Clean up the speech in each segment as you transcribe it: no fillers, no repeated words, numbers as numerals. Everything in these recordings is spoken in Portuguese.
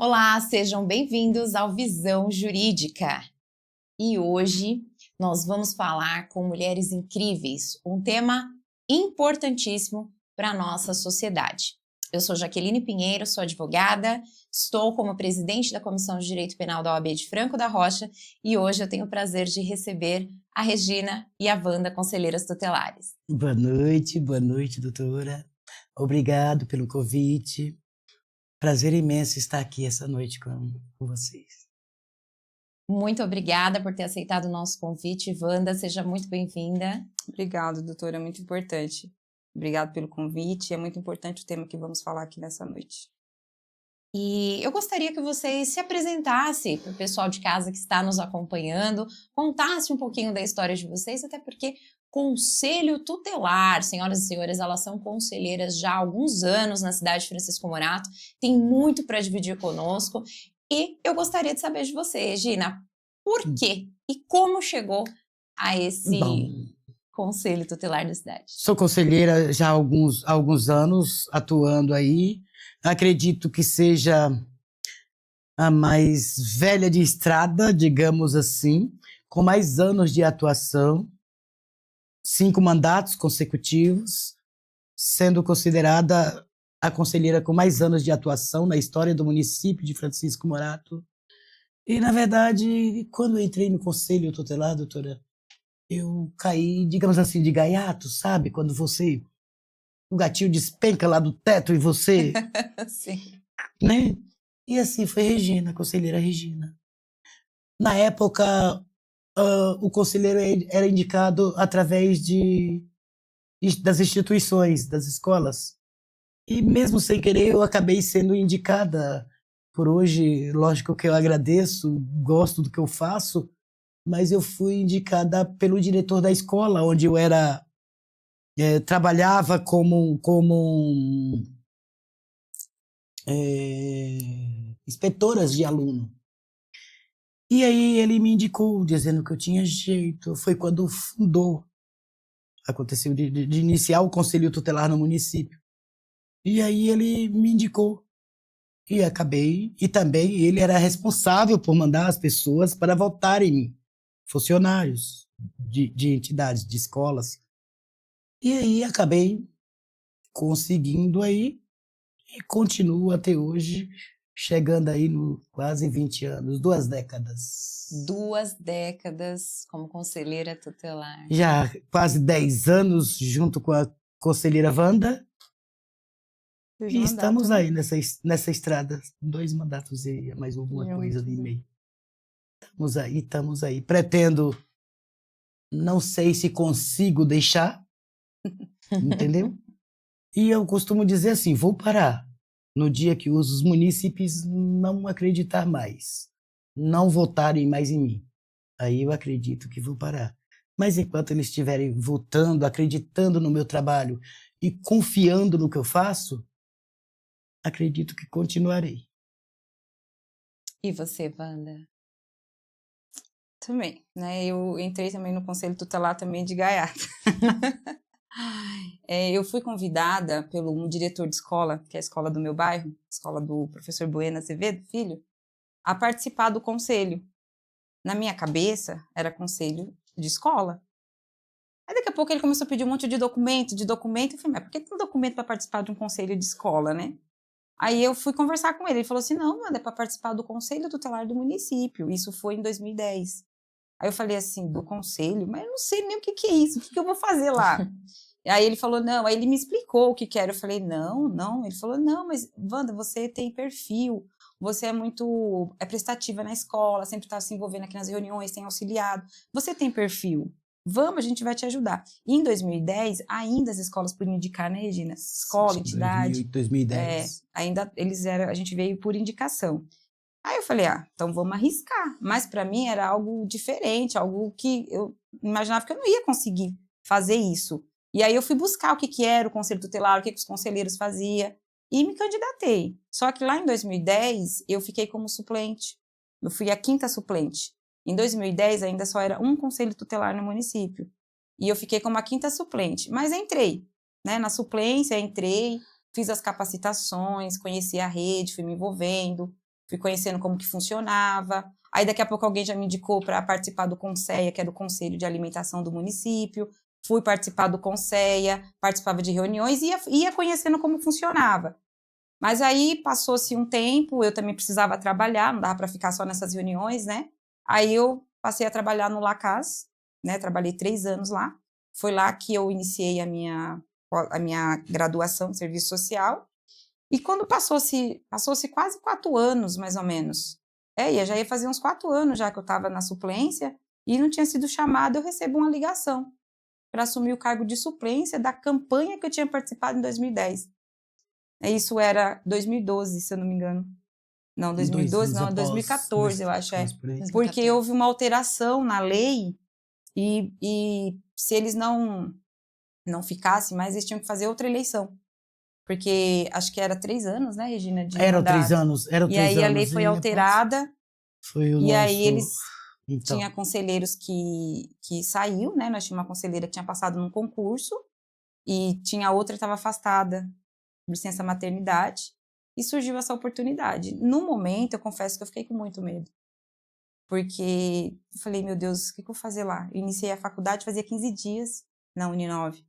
Olá, sejam bem-vindos ao Visão Jurídica. E hoje nós vamos falar com mulheres incríveis, um tema importantíssimo para a nossa sociedade. Eu sou Jaqueline Pinheiro, sou advogada, estou como presidente da Comissão de Direito Penal da OAB de Franco da Rocha e hoje eu tenho o prazer de receber a Regina e a Wanda, conselheiras tutelares. Boa noite, doutora. Obrigado pelo convite. Prazer imenso estar aqui essa noite com vocês. Muito obrigada por ter aceitado o nosso convite, Wanda. Seja muito bem-vinda. Obrigada, doutora. É muito importante. Obrigado pelo convite. É muito importante o tema que vamos falar aqui nessa noite. E eu gostaria que vocês se apresentassem para o pessoal de casa que está nos acompanhando, contasse um pouquinho da história de vocês, até porque Conselho Tutelar, senhoras e senhores, elas são conselheiras já há alguns anos na cidade de Francisco Morato, tem muito para dividir conosco e eu gostaria de saber de você, Regina, por quê e como chegou a esse Conselho Tutelar da cidade? Sou conselheira já há alguns anos, atuando aí. Acredito que seja a mais velha de estrada, digamos assim, com mais anos de atuação, 5 mandatos consecutivos, sendo considerada a conselheira com mais anos de atuação na história do município de Francisco Morato. E, na verdade, quando eu entrei no Conselho Tutelar, doutora, eu caí, digamos assim, de gaiato, sabe? Quando o gatinho despenca lá do teto e você... Sim. Né? E assim foi Regina, a conselheira Regina. Na época, o conselheiro era indicado através das instituições, das escolas. E mesmo sem querer, eu acabei sendo indicada. Por hoje, lógico que eu agradeço, gosto do que eu faço, mas eu fui indicada pelo diretor da escola, onde eu trabalhava como inspetoras de aluno. E aí ele me indicou, dizendo que eu tinha jeito. Foi quando aconteceu de iniciar o Conselho Tutelar no município. E aí ele me indicou. E acabei, e também ele era responsável por mandar as pessoas para votarem em mim, funcionários de entidades, de escolas. E aí acabei conseguindo aí, e continuo até hoje, chegando aí no quase 20 anos, 2 décadas. 2 décadas como conselheira tutelar. Já quase 10 anos junto com a conselheira Wanda. E estamos aí nessa estrada, 2 mandatos e mais alguma coisa ali meio. Estamos aí. Pretendo, não sei se consigo deixar, entendeu? E eu costumo dizer assim, vou parar no dia que os munícipes não acreditar mais, não votarem mais em mim. Aí eu acredito que vou parar. Mas enquanto eles estiverem votando, acreditando no meu trabalho e confiando no que eu faço, acredito que continuarei. E você, Wanda? Também, né? Eu entrei também no Conselho Tutelar também de gaiato. Eu fui convidada pelo diretor de escola, que é a escola do meu bairro, escola do professor Bueno Azevedo, filho, a participar do conselho. Na minha cabeça, era conselho de escola. Aí daqui a pouco ele começou a pedir um monte de documento. Eu falei, mas por que tem um documento para participar de um conselho de escola, né? Aí eu fui conversar com ele, ele falou assim, não, mano, é para participar do Conselho Tutelar do município. Isso foi em 2010. Aí eu falei assim, do conselho? Mas eu não sei nem o que é isso, o que eu vou fazer lá? Aí ele falou, não, aí ele me explicou o que era. Eu falei, não. Ele falou, não, mas Wanda, você tem perfil, você é prestativa na escola, sempre está se envolvendo aqui nas reuniões, tem auxiliado, você tem perfil. Vamos, a gente vai te ajudar. E em 2010, ainda as escolas podiam indicar, né, Regina? Escola, entidade. 2010. Ainda a gente veio por indicação. Aí eu falei, então vamos arriscar. Mas para mim era algo diferente, algo que eu imaginava que eu não ia conseguir fazer isso. E aí eu fui buscar o que era o Conselho Tutelar, o que os conselheiros faziam, e me candidatei. Só que lá em 2010, eu fiquei como suplente. Eu fui a 5ª suplente. Em 2010, ainda só era um Conselho Tutelar no município. E eu fiquei como a 5ª suplente. Mas entrei, né? Na suplência, fiz as capacitações, conheci a rede, fui me envolvendo, fui conhecendo como que funcionava. Aí daqui a pouco alguém já me indicou para participar do CONSEA, que era o Conselho de Alimentação do município. Fui participar do CONSEA, participava de reuniões e ia conhecendo como funcionava. Mas aí passou-se um tempo, eu também precisava trabalhar, não dava para ficar só nessas reuniões, né? Aí eu passei a trabalhar no LACAS, né? Trabalhei 3 anos lá. Foi lá que eu iniciei a minha graduação em serviço social. E quando passou-se quase 4 anos, mais ou menos. Já ia fazer uns 4 anos já que eu estava na suplência e não tinha sido chamada, eu recebo uma ligação para assumir o cargo de suplência da campanha que eu tinha participado em 2010. Isso era 2012, se eu não me engano. Não, 2012 não, 2014, eu acho. Porque houve uma alteração na lei e se eles não ficassem, mas eles tinham que fazer outra eleição. Porque acho que era 3 anos, né, Regina? Eram 3 anos. E aí a lei foi alterada. E aí eles tinha conselheiros que saiu, né? Nós tínhamos uma conselheira que tinha passado num concurso e tinha outra que estava afastada, licença maternidade, e surgiu essa oportunidade. No momento, eu confesso que eu fiquei com muito medo. Porque eu falei, meu Deus, o que eu vou fazer lá? Eu iniciei a faculdade, fazia 15 dias na Uninove.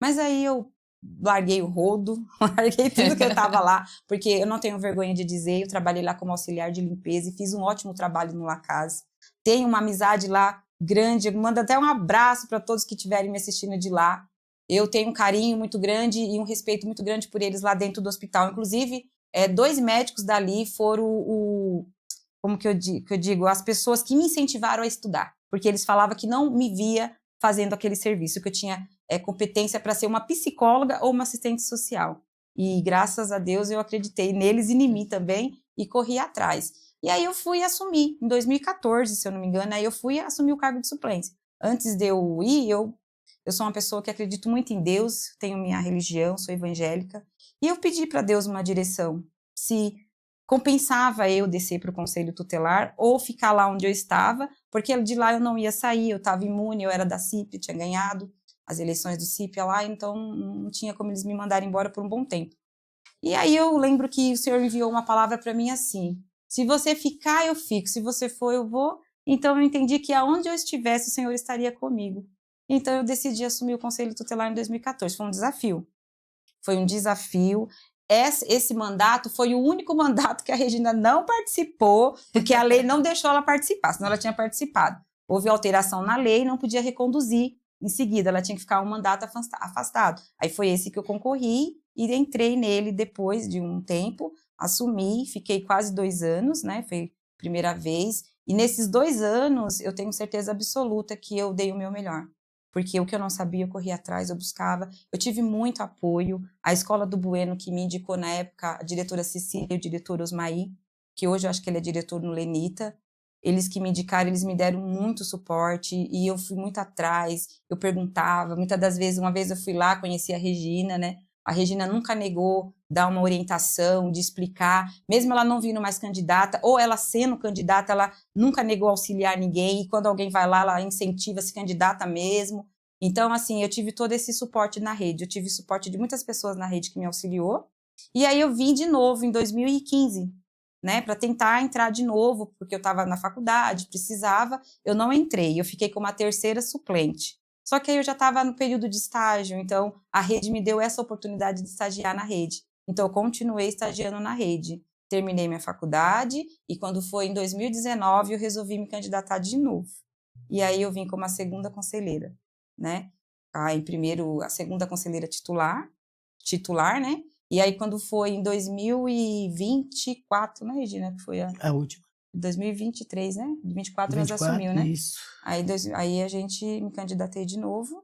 Mas aí eu larguei o rodo, larguei tudo que eu estava lá, porque eu não tenho vergonha de dizer, eu trabalhei lá como auxiliar de limpeza e fiz um ótimo trabalho no LACAS. Tenho uma amizade lá grande, eu mando até um abraço para todos que estiverem me assistindo de lá. Eu tenho um carinho muito grande e um respeito muito grande por eles lá dentro do hospital. Inclusive, 2 médicos dali foram como que eu digo, as pessoas que me incentivaram a estudar, porque eles falavam que não me via fazendo aquele serviço, que eu tinha competência para ser uma psicóloga ou uma assistente social. E graças a Deus eu acreditei neles e em mim também e corri atrás. E aí eu fui assumir, em 2014, se eu não me engano, aí eu fui assumir o cargo de suplência. Antes de eu ir, eu sou uma pessoa que acredito muito em Deus, tenho minha religião, sou evangélica, e eu pedi para Deus uma direção, se compensava eu descer para o conselho tutelar ou ficar lá onde eu estava, porque de lá eu não ia sair, eu estava imune, eu era da CIP, eu tinha ganhado as eleições do CIP lá, então não tinha como eles me mandarem embora por um bom tempo. E aí eu lembro que o Senhor enviou uma palavra para mim assim, se você ficar, eu fico, se você for, eu vou. Então eu entendi que aonde eu estivesse, o Senhor estaria comigo. Então eu decidi assumir o conselho tutelar em 2014, foi um desafio. Esse mandato foi o único mandato que a Regina não participou, porque a lei não deixou ela participar, senão ela tinha participado. Houve alteração na lei, não podia reconduzir em seguida, ela tinha que ficar um mandato afastado. Aí foi esse que eu concorri e entrei nele depois de um tempo, assumi, fiquei quase 2 anos, né? Foi a primeira vez. E nesses 2 anos, eu tenho certeza absoluta que eu dei o meu melhor. Porque o que eu não sabia, eu corria atrás, eu buscava. Eu tive muito apoio. A Escola do Bueno, que me indicou na época, a diretora Cecília e o diretor Osmaí, que hoje eu acho que ele é diretor no Lenita, eles que me indicaram, eles me deram muito suporte e eu fui muito atrás, eu perguntava, muitas das vezes, uma vez eu fui lá, conheci a Regina, né? A Regina nunca negou dar uma orientação, de explicar, mesmo ela não vindo mais candidata, ou ela sendo candidata, ela nunca negou auxiliar ninguém, e quando alguém vai lá, ela incentiva a se candidata mesmo. Então, assim, eu tive todo esse suporte na rede, eu tive suporte de muitas pessoas na rede que me auxiliou, e aí eu vim de novo em 2015, né, para tentar entrar de novo, porque eu estava na faculdade, precisava, eu não entrei, eu fiquei como a 3ª suplente. Só que aí eu já estava no período de estágio, então a rede me deu essa oportunidade de estagiar na rede. Então eu continuei estagiando na rede. Terminei minha faculdade e quando foi em 2019 eu resolvi me candidatar de novo. E aí eu vim como a 2ª conselheira, né? Primeiro a 2ª conselheira titular, né? E aí quando foi em 2024, né, Regina, que foi a última. 2023, né? 24 nós assumiu, né? Isso. Aí a gente me candidatei de novo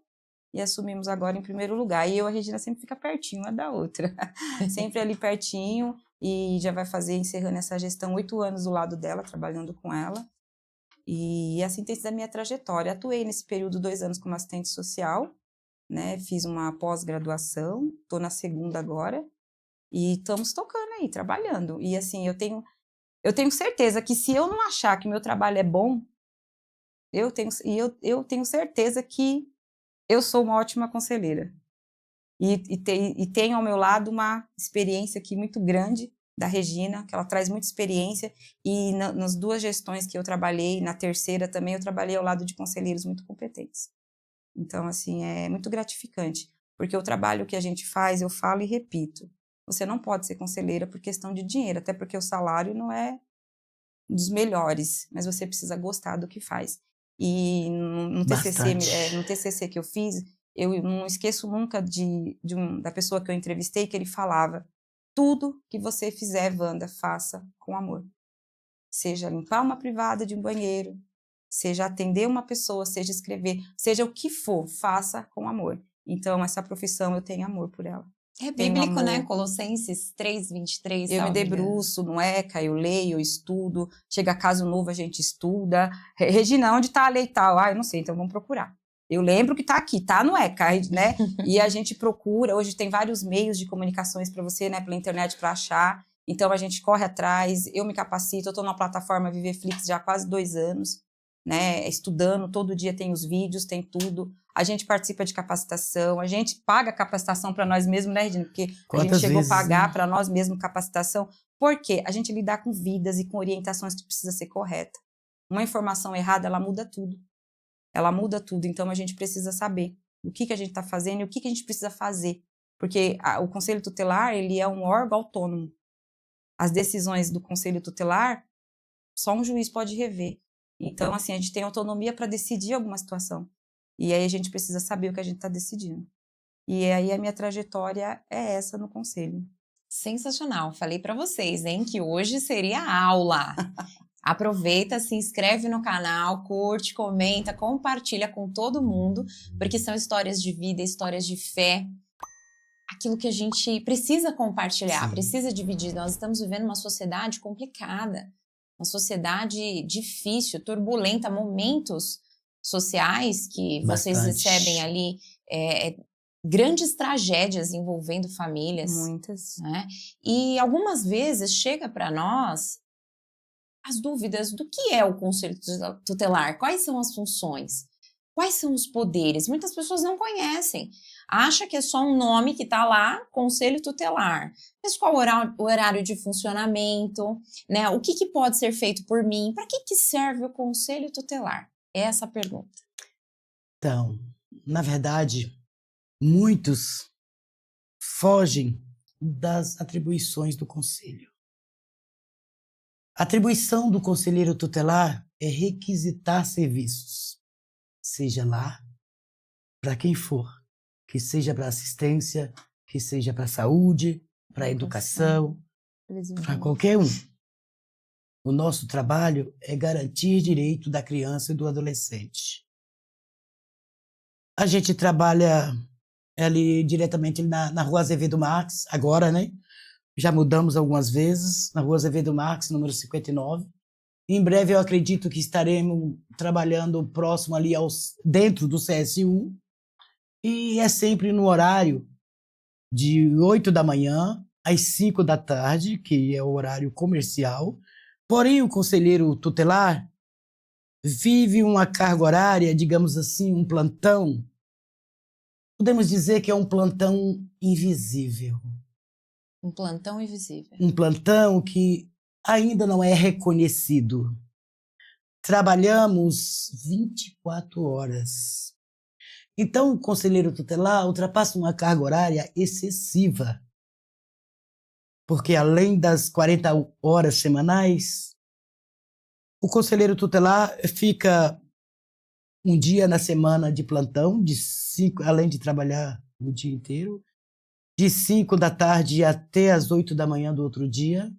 e assumimos agora em primeiro lugar. E eu e a Regina sempre fica pertinho uma da outra. Sempre ali pertinho e já vai fazer, encerrando essa gestão, 8 anos do lado dela, trabalhando com ela. E assim tem sido a minha trajetória. Atuei nesse período 2 anos como assistente social, né? Fiz uma pós-graduação, estou na 2ª agora e estamos tocando aí, trabalhando. E assim, eu tenho certeza que se eu não achar que meu trabalho é bom, eu tenho certeza que eu sou uma ótima conselheira. E tenho ao meu lado uma experiência aqui muito grande da Regina, que ela traz muita experiência, e nas 2 gestões que eu trabalhei, na terceira também, eu trabalhei ao lado de conselheiros muito competentes. Então, assim, é muito gratificante, porque o trabalho que a gente faz, eu falo e repito, você não pode ser conselheira por questão de dinheiro, até porque o salário não é dos melhores, mas você precisa gostar do que faz. E no TCC que eu fiz, eu não esqueço nunca da pessoa que eu entrevistei, que ele falava: tudo que você fizer, Wanda, faça com amor. Seja limpar uma privada de um banheiro, seja atender uma pessoa, seja escrever, seja o que for, faça com amor. Então, essa profissão, eu tenho amor por ela. É bíblico, né? Colossenses 3:23. Eu me debruço no ECA, eu leio, eu estudo. Chega caso novo, a gente estuda. Regina, onde está a lei tal? Eu não sei, então vamos procurar. Eu lembro que está aqui, está no ECA, né? E a gente procura. Hoje tem vários meios de comunicações para você, né? Pela internet para achar. Então a gente corre atrás. Eu me capacito. Eu estou na plataforma Viveflix já há quase 2 anos, né? Estudando. Todo dia tem os vídeos, tem tudo. A gente participa de capacitação, a gente paga capacitação para nós mesmos, né, Regina? Porque a gente chegou a pagar para nós mesmos capacitação. Por quê? A gente lidar com vidas e com orientações que precisa ser correta. Uma informação errada, ela muda tudo. Ela muda tudo. Então, a gente precisa saber o que a gente está fazendo e o que a gente precisa fazer. Porque o Conselho Tutelar, ele é um órgão autônomo. As decisões do Conselho Tutelar, só um juiz pode rever. Então, assim, a gente tem autonomia para decidir alguma situação. E aí a gente precisa saber o que a gente está decidindo. E aí a minha trajetória é essa no conselho. Sensacional. Falei para vocês, hein, que hoje seria aula. Aproveita, se inscreve no canal, curte, comenta, compartilha com todo mundo, porque são histórias de vida, histórias de fé. Aquilo que a gente precisa compartilhar, precisa dividir. Nós estamos vivendo uma sociedade complicada, uma sociedade difícil, turbulenta, momentos sociais que vocês recebem ali, grandes tragédias envolvendo famílias. Muitas. Né? E algumas vezes chega para nós as dúvidas do que é o Conselho Tutelar, quais são as funções, quais são os poderes. Muitas pessoas não conhecem, acha que é só um nome que está lá, Conselho Tutelar. Mas qual o horário de funcionamento, né? O que pode ser feito por mim? Para que serve o Conselho Tutelar? É essa a pergunta. Então, na verdade, muitos fogem das atribuições do conselho. A atribuição do conselheiro tutelar é requisitar serviços, seja lá para quem for, que seja para assistência, que seja para saúde, para educação, para qualquer um. O nosso trabalho é garantir direito da criança e do adolescente. A gente trabalha ali diretamente na Rua Azevedo Marques, agora, né? Já mudamos algumas vezes, na Rua Azevedo Marques, número 59. Em breve eu acredito que estaremos trabalhando próximo ali dentro do CSU. E é sempre no horário de 8 da manhã às 5 da tarde, que é o horário comercial. Porém, o conselheiro tutelar vive uma carga horária, digamos assim, um plantão. Podemos dizer que é um plantão invisível. Um plantão invisível. Um plantão que ainda não é reconhecido. Trabalhamos 24 horas. Então, o conselheiro tutelar ultrapassa uma carga horária excessiva. Porque, além das 40 horas semanais, o conselheiro tutelar fica um dia na semana de plantão, além de trabalhar o dia inteiro, de 5 da tarde até as 8 da manhã do outro dia,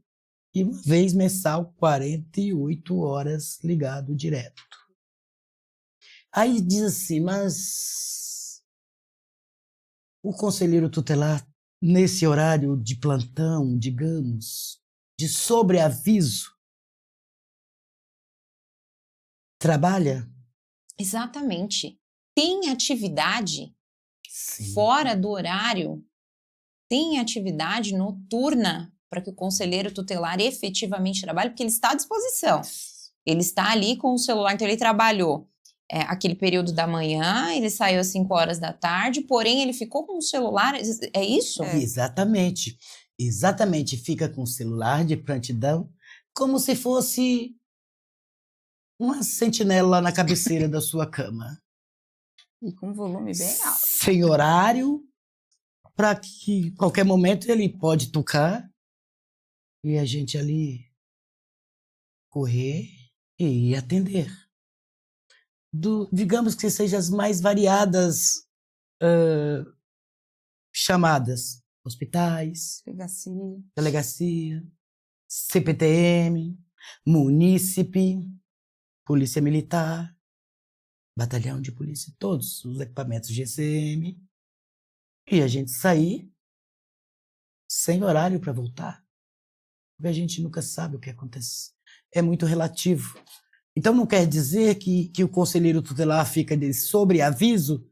e uma vez mensal, 48 horas ligado direto. Aí diz assim, mas o conselheiro tutelar, nesse horário de plantão, digamos, de sobreaviso, trabalha? Exatamente. Tem atividade Sim. fora do horário? Tem atividade noturna para que o conselheiro tutelar efetivamente trabalhe? Porque ele está à disposição. Ele está ali com o celular, então ele trabalhou aquele período da manhã, ele saiu às 5 horas da tarde, porém ele ficou com o celular, é isso? Exatamente. Exatamente, fica com o celular de prontidão, como se fosse uma sentinela na cabeceira da sua cama. E com volume bem alto. Sem horário, para que qualquer momento ele pode tocar e a gente ali correr e atender. Digamos que sejam as mais variadas chamadas. Hospitais, delegacia, CPTM, munícipe, polícia militar, batalhão de polícia, todos os equipamentos GCM. E a gente sair sem horário para voltar. Porque a gente nunca sabe o que acontece. É muito relativo. Então não quer dizer que o conselheiro tutelar fica de sobreaviso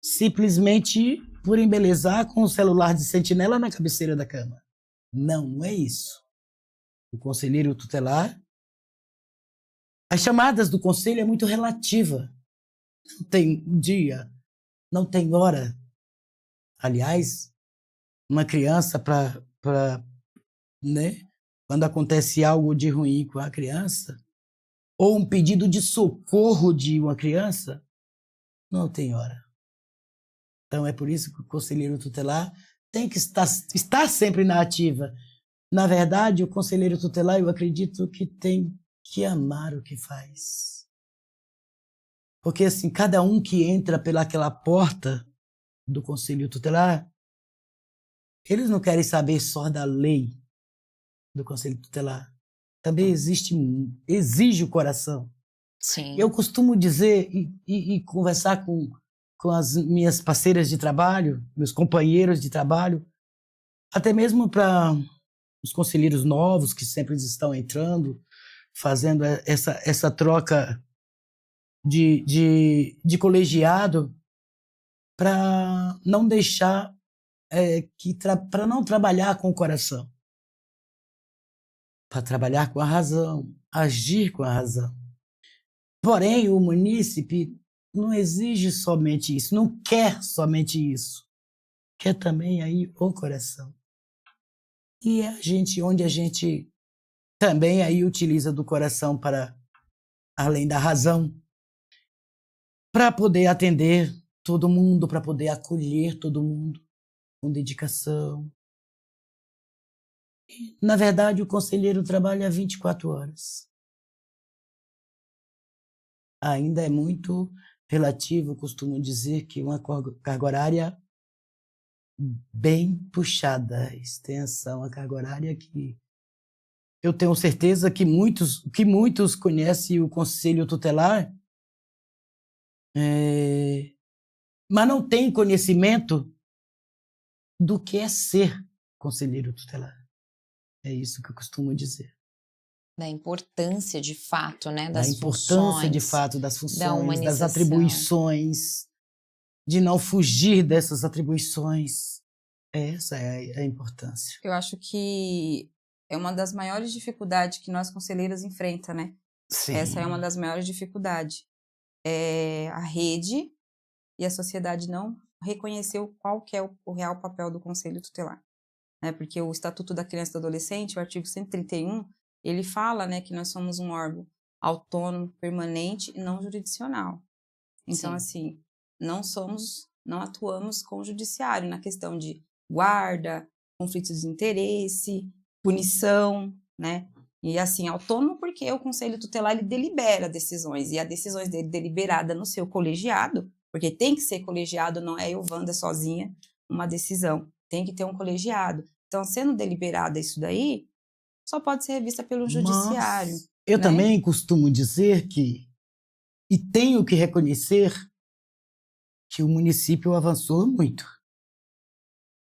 simplesmente por embelezar com o celular de sentinela na cabeceira da cama. Não, não é isso. O conselheiro tutelar, as chamadas do conselho é muito relativa. Não tem dia, não tem hora. Aliás, uma criança né, quando acontece algo de ruim com a criança, ou um pedido de socorro de uma criança, não tem hora. Então é por isso que o conselheiro tutelar tem que estar sempre na ativa. Na verdade, o conselheiro tutelar, eu acredito que tem que amar o que faz. Porque assim, cada um que entra pelaquela porta do conselho tutelar, eles não querem saber só da lei do conselho tutelar. Também exige o coração. Sim. Eu costumo dizer e conversar com as minhas parceiras de trabalho, meus companheiros de trabalho, até mesmo para os conselheiros novos que sempre estão entrando, fazendo essa troca de colegiado, para não deixar, para não trabalhar com o coração, para trabalhar com a razão, agir com a razão. Porém, o munícipe não exige somente isso, não quer somente isso, quer também aí o coração. E é onde a gente também aí utiliza do coração para, além da razão, para poder atender todo mundo, para poder acolher todo mundo com dedicação. E, na verdade, o conselheiro trabalha 24 horas. Ainda é muito relativo, eu costumo dizer que uma carga horária bem puxada, extensa, uma carga horária que eu tenho certeza que muitos conhecem o conselho tutelar, mas não têm conhecimento do que é ser conselheiro tutelar. É isso que eu costumo dizer. Da importância de fato, né, das funções. Da importância de fato das funções, das atribuições, de não fugir dessas atribuições. Essa é a importância. Eu acho que é uma das maiores dificuldades que nós conselheiros enfrenta, né? Sim. Essa é uma das maiores dificuldades. A rede e a sociedade não reconheceu qual que é o real papel do conselho tutelar. Né? Porque o Estatuto da Criança e do Adolescente, o artigo 131, ele fala, né, que nós somos um órgão autônomo, permanente e não jurisdicional. Então, assim, não atuamos com o judiciário na questão de guarda, conflitos de interesse, punição, né? E assim, autônomo porque o Conselho Tutelar ele delibera decisões, e as decisões dele deliberada no seu colegiado, porque tem que ser colegiado, não é eu, Wanda, sozinha, uma decisão. Tem que ter um colegiado. Então, sendo deliberada isso daí, só pode ser revista pelo judiciário. Eu né? também costumo dizer e tenho que reconhecer que o município avançou muito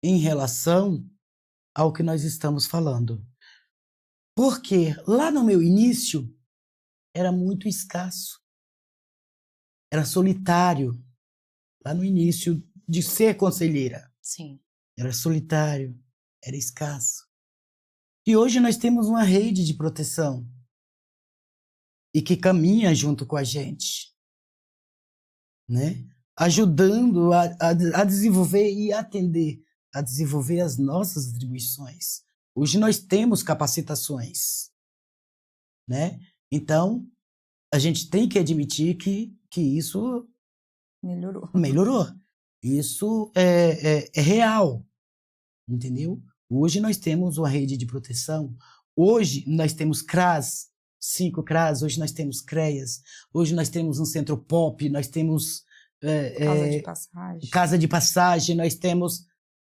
em relação ao que nós estamos falando. Porque lá no meu início era muito escasso. Era solitário. Lá no início de ser conselheira. Sim. Era solitário, era escasso. E hoje nós temos uma rede de proteção e que caminha junto com a gente, né? Ajudando a desenvolver e atender a desenvolver as nossas atribuições. Hoje nós temos capacitações, né? Então, a gente tem que admitir que isso melhorou. Isso é real, entendeu? Hoje nós temos uma rede de proteção. Hoje nós temos CRAS, 5 CRAS. Hoje nós temos CREAS. Hoje nós temos um centro POP. Nós temos casa de passagem. Nós temos...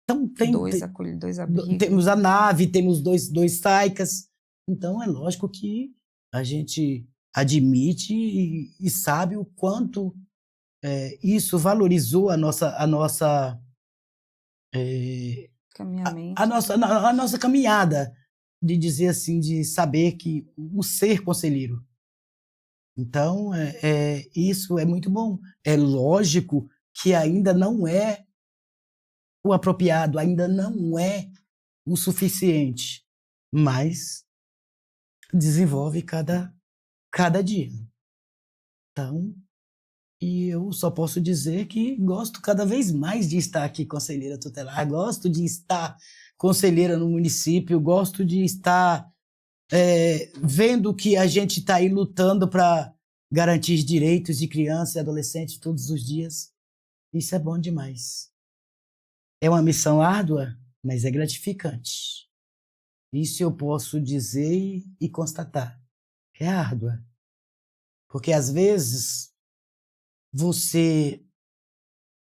Então, dois abrigos. Temos a nave, temos dois SAICAS. Então, é lógico que a gente admite e sabe o quanto isso valorizou a nossa caminhada, de dizer assim, de saber que o ser conselheiro. Então, isso é muito bom. É lógico que ainda não é o apropriado, ainda não é o suficiente, mas desenvolve cada dia. Então, e eu só posso dizer que gosto cada vez mais de estar aqui conselheira tutelar, gosto de estar conselheira no município, gosto de estar vendo que a gente está aí lutando para garantir os direitos de criança e adolescente todos os dias. Isso é bom demais. É uma missão árdua, mas é gratificante. Isso eu posso dizer e constatar. É árdua. Porque, às vezes, você,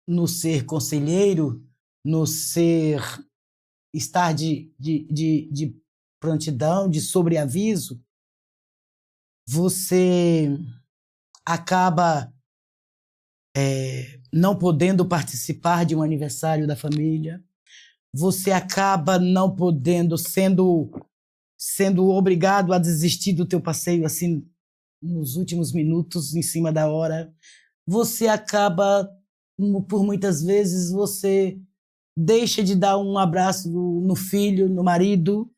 no ser conselheiro, no ser estar de prontidão, de sobreaviso, você acaba não podendo participar de um aniversário da família, você acaba não podendo, sendo obrigado a desistir do teu passeio assim nos últimos minutos, em cima da hora. Você acaba, por muitas vezes, você deixa de dar um abraço no filho, no marido,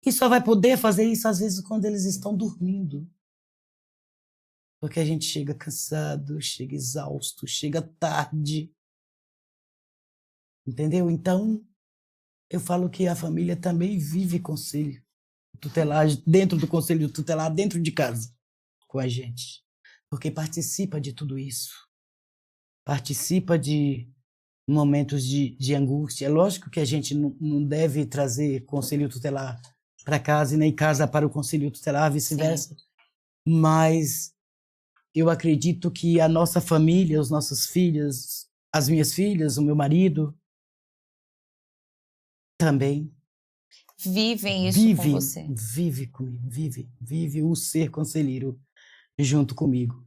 e só vai poder fazer isso, às vezes, quando eles estão dormindo. Porque a gente chega cansado, chega exausto, chega tarde. Entendeu? Então, eu falo que a família também vive conselho tutelar, dentro do conselho tutelar, dentro de casa, com a gente. Porque participa de tudo isso. Participa de momentos de angústia. É lógico que a gente não deve trazer conselho tutelar para casa e nem casa para o conselho tutelar, vice-versa. Mas eu acredito que a nossa família, os nossos filhos, as minhas filhas, o meu marido, também vivem isso com você. Vive comigo, vive o ser conselheiro junto comigo.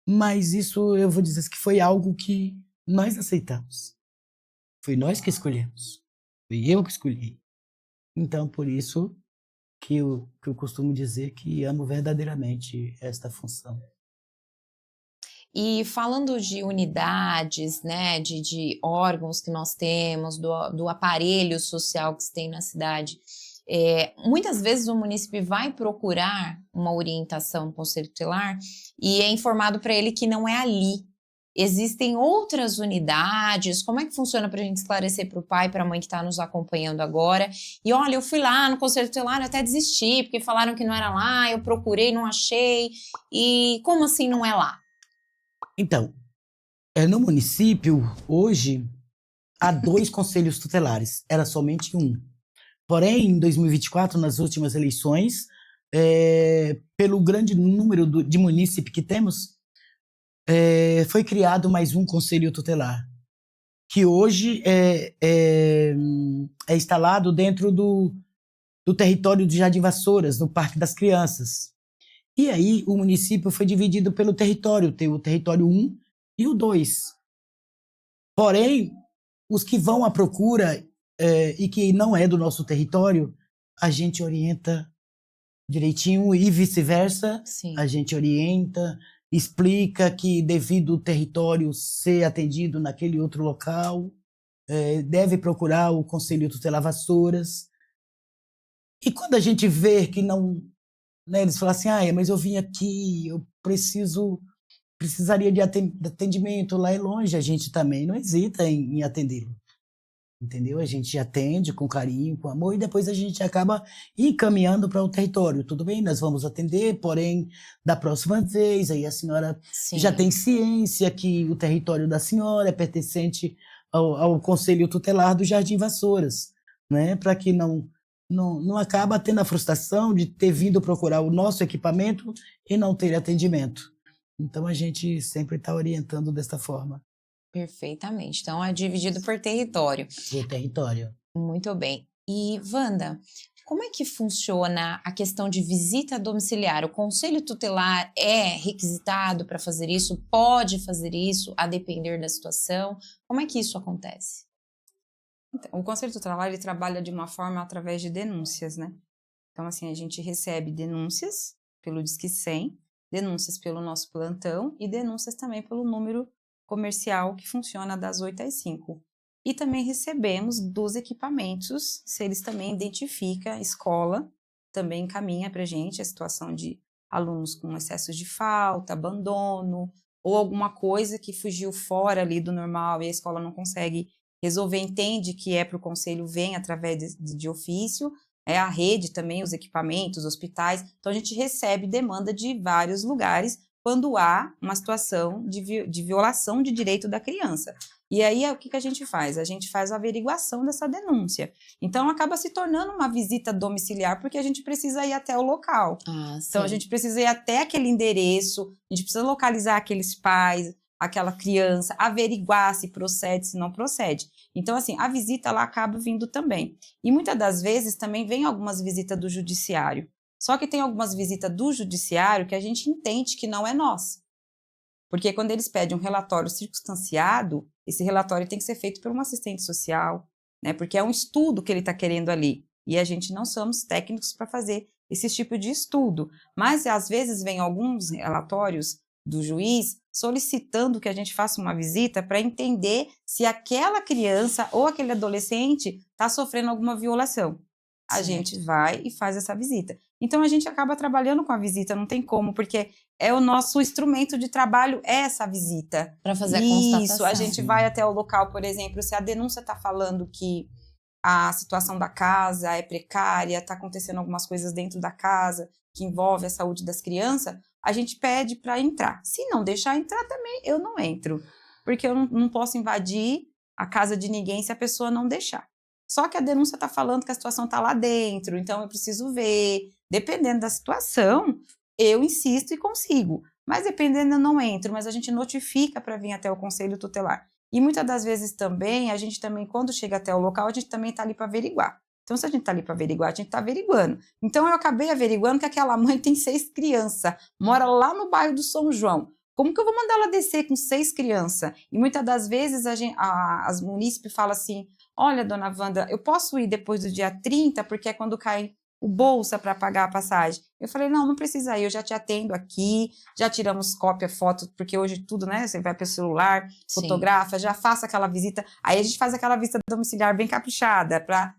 Mas isso eu vou dizer que foi algo que nós aceitamos. Foi nós que escolhemos. Foi eu que escolhi. Então, por isso que eu costumo dizer que amo verdadeiramente esta função. E falando de unidades, né, de órgãos que nós temos, do aparelho social que se tem na cidade, muitas vezes o município vai procurar uma orientação no Conselho Tutelar e é informado para ele que não é ali. Existem outras unidades? Como é que funciona para a gente esclarecer para o pai e para a mãe que está nos acompanhando agora? E olha, eu fui lá no Conselho Tutelar, até desisti, porque falaram que não era lá, eu procurei, não achei. E como assim não é lá? Então, no município, hoje, há 2 conselhos tutelares. Era somente um. Porém, em 2024, nas últimas eleições, pelo grande número de munícipes que temos, foi criado mais um conselho tutelar, que hoje é instalado dentro do território de Jardim Vassouras, no Parque das Crianças. E aí o município foi dividido pelo território, tem o território 1 e o 2. Porém, os que vão à procura e que não é do nosso território, a gente orienta direitinho e vice-versa. Sim. A gente orienta, explica que devido ao território ser atendido naquele outro local, deve procurar o Conselho Tutelar Vassouras. E quando a gente vê que não... Né, eles falam assim, mas eu vim aqui, eu precisaria de atendimento, lá é longe, a gente também não hesita em atendê-lo. entendeu? A gente atende com carinho, com amor, e depois a gente acaba encaminhando para o território. Tudo bem, nós vamos atender, porém, da próxima vez, aí a senhora já Sim. tem ciência que o território da senhora é pertencente ao Conselho Tutelar do Jardim Vassouras, né? Para que não acaba tendo a frustração de ter vindo procurar o nosso equipamento e não ter atendimento. Então, a gente sempre está orientando dessa forma. Perfeitamente. Então, é dividido por território. O território. Muito bem. E, Wanda, como é que funciona a questão de visita domiciliar? O Conselho Tutelar é requisitado para fazer isso? Pode fazer isso, a depender da situação? Como é que isso acontece? Então, o Conselho Tutelar, ele trabalha de uma forma através de denúncias, né? Então, assim, a gente recebe denúncias pelo Disque 100, denúncias pelo nosso plantão e denúncias também pelo número comercial que funciona das 8 às 5. E também recebemos dos equipamentos, se eles também identificam, a escola também encaminha para a gente a situação de alunos com excessos de falta, abandono, ou alguma coisa que fugiu fora ali do normal e a escola não consegue resolver, entende que é para o conselho, vem através de ofício, a rede também, os equipamentos, hospitais. Então, a gente recebe demanda de vários lugares quando há uma situação de violação de direito da criança. E aí, o que a gente faz? A gente faz a averiguação dessa denúncia. Então, acaba se tornando uma visita domiciliar, porque a gente precisa ir até o local. Então, a gente precisa ir até aquele endereço, a gente precisa localizar aqueles pais, aquela criança, averiguar se procede, se não procede. Então, assim, a visita ela acaba vindo também. E muitas das vezes também vem algumas visitas do judiciário. Só que tem algumas visitas do judiciário que a gente entende que não é nossa. Porque quando eles pedem um relatório circunstanciado, esse relatório tem que ser feito por um assistente social, né? Porque é um estudo que ele está querendo ali. E a gente não somos técnicos para fazer esse tipo de estudo. Mas, às vezes, vem alguns relatórios do juiz solicitando que a gente faça uma visita para entender se aquela criança ou aquele adolescente está sofrendo alguma violação. A gente vai e faz essa visita. Então, a gente acaba trabalhando com a visita, não tem como, porque é o nosso instrumento de trabalho, é essa visita. Para fazer a constatação. Isso, a gente vai até o local, por exemplo, se a denúncia está falando que a situação da casa é precária, está acontecendo algumas coisas dentro da casa que envolve a saúde das crianças, a gente pede para entrar. Se não deixar entrar também, eu não entro, porque eu não posso invadir a casa de ninguém se a pessoa não deixar. Só que a denúncia está falando que a situação está lá dentro, então eu preciso ver. Dependendo da situação, eu insisto e consigo. Mas dependendo, eu não entro, mas a gente notifica para vir até o Conselho Tutelar. E muitas das vezes também, a gente também, quando chega até o local, a gente também está ali para averiguar. Então, se a gente está ali para averiguar, a gente está averiguando. Então, eu acabei averiguando que aquela mãe tem 6 crianças, mora lá no bairro do São João. Como que eu vou mandar ela descer com 6 crianças? E muitas das vezes as munícipes falam assim, olha, dona Wanda, eu posso ir depois do dia 30, porque é quando cai o bolsa para pagar a passagem. Eu falei, não precisa ir, eu já te atendo aqui, já tiramos cópia, foto, porque hoje tudo, né, você vai pelo celular, fotografa, já faça aquela visita. Aí a gente faz aquela visita domiciliar bem caprichada, para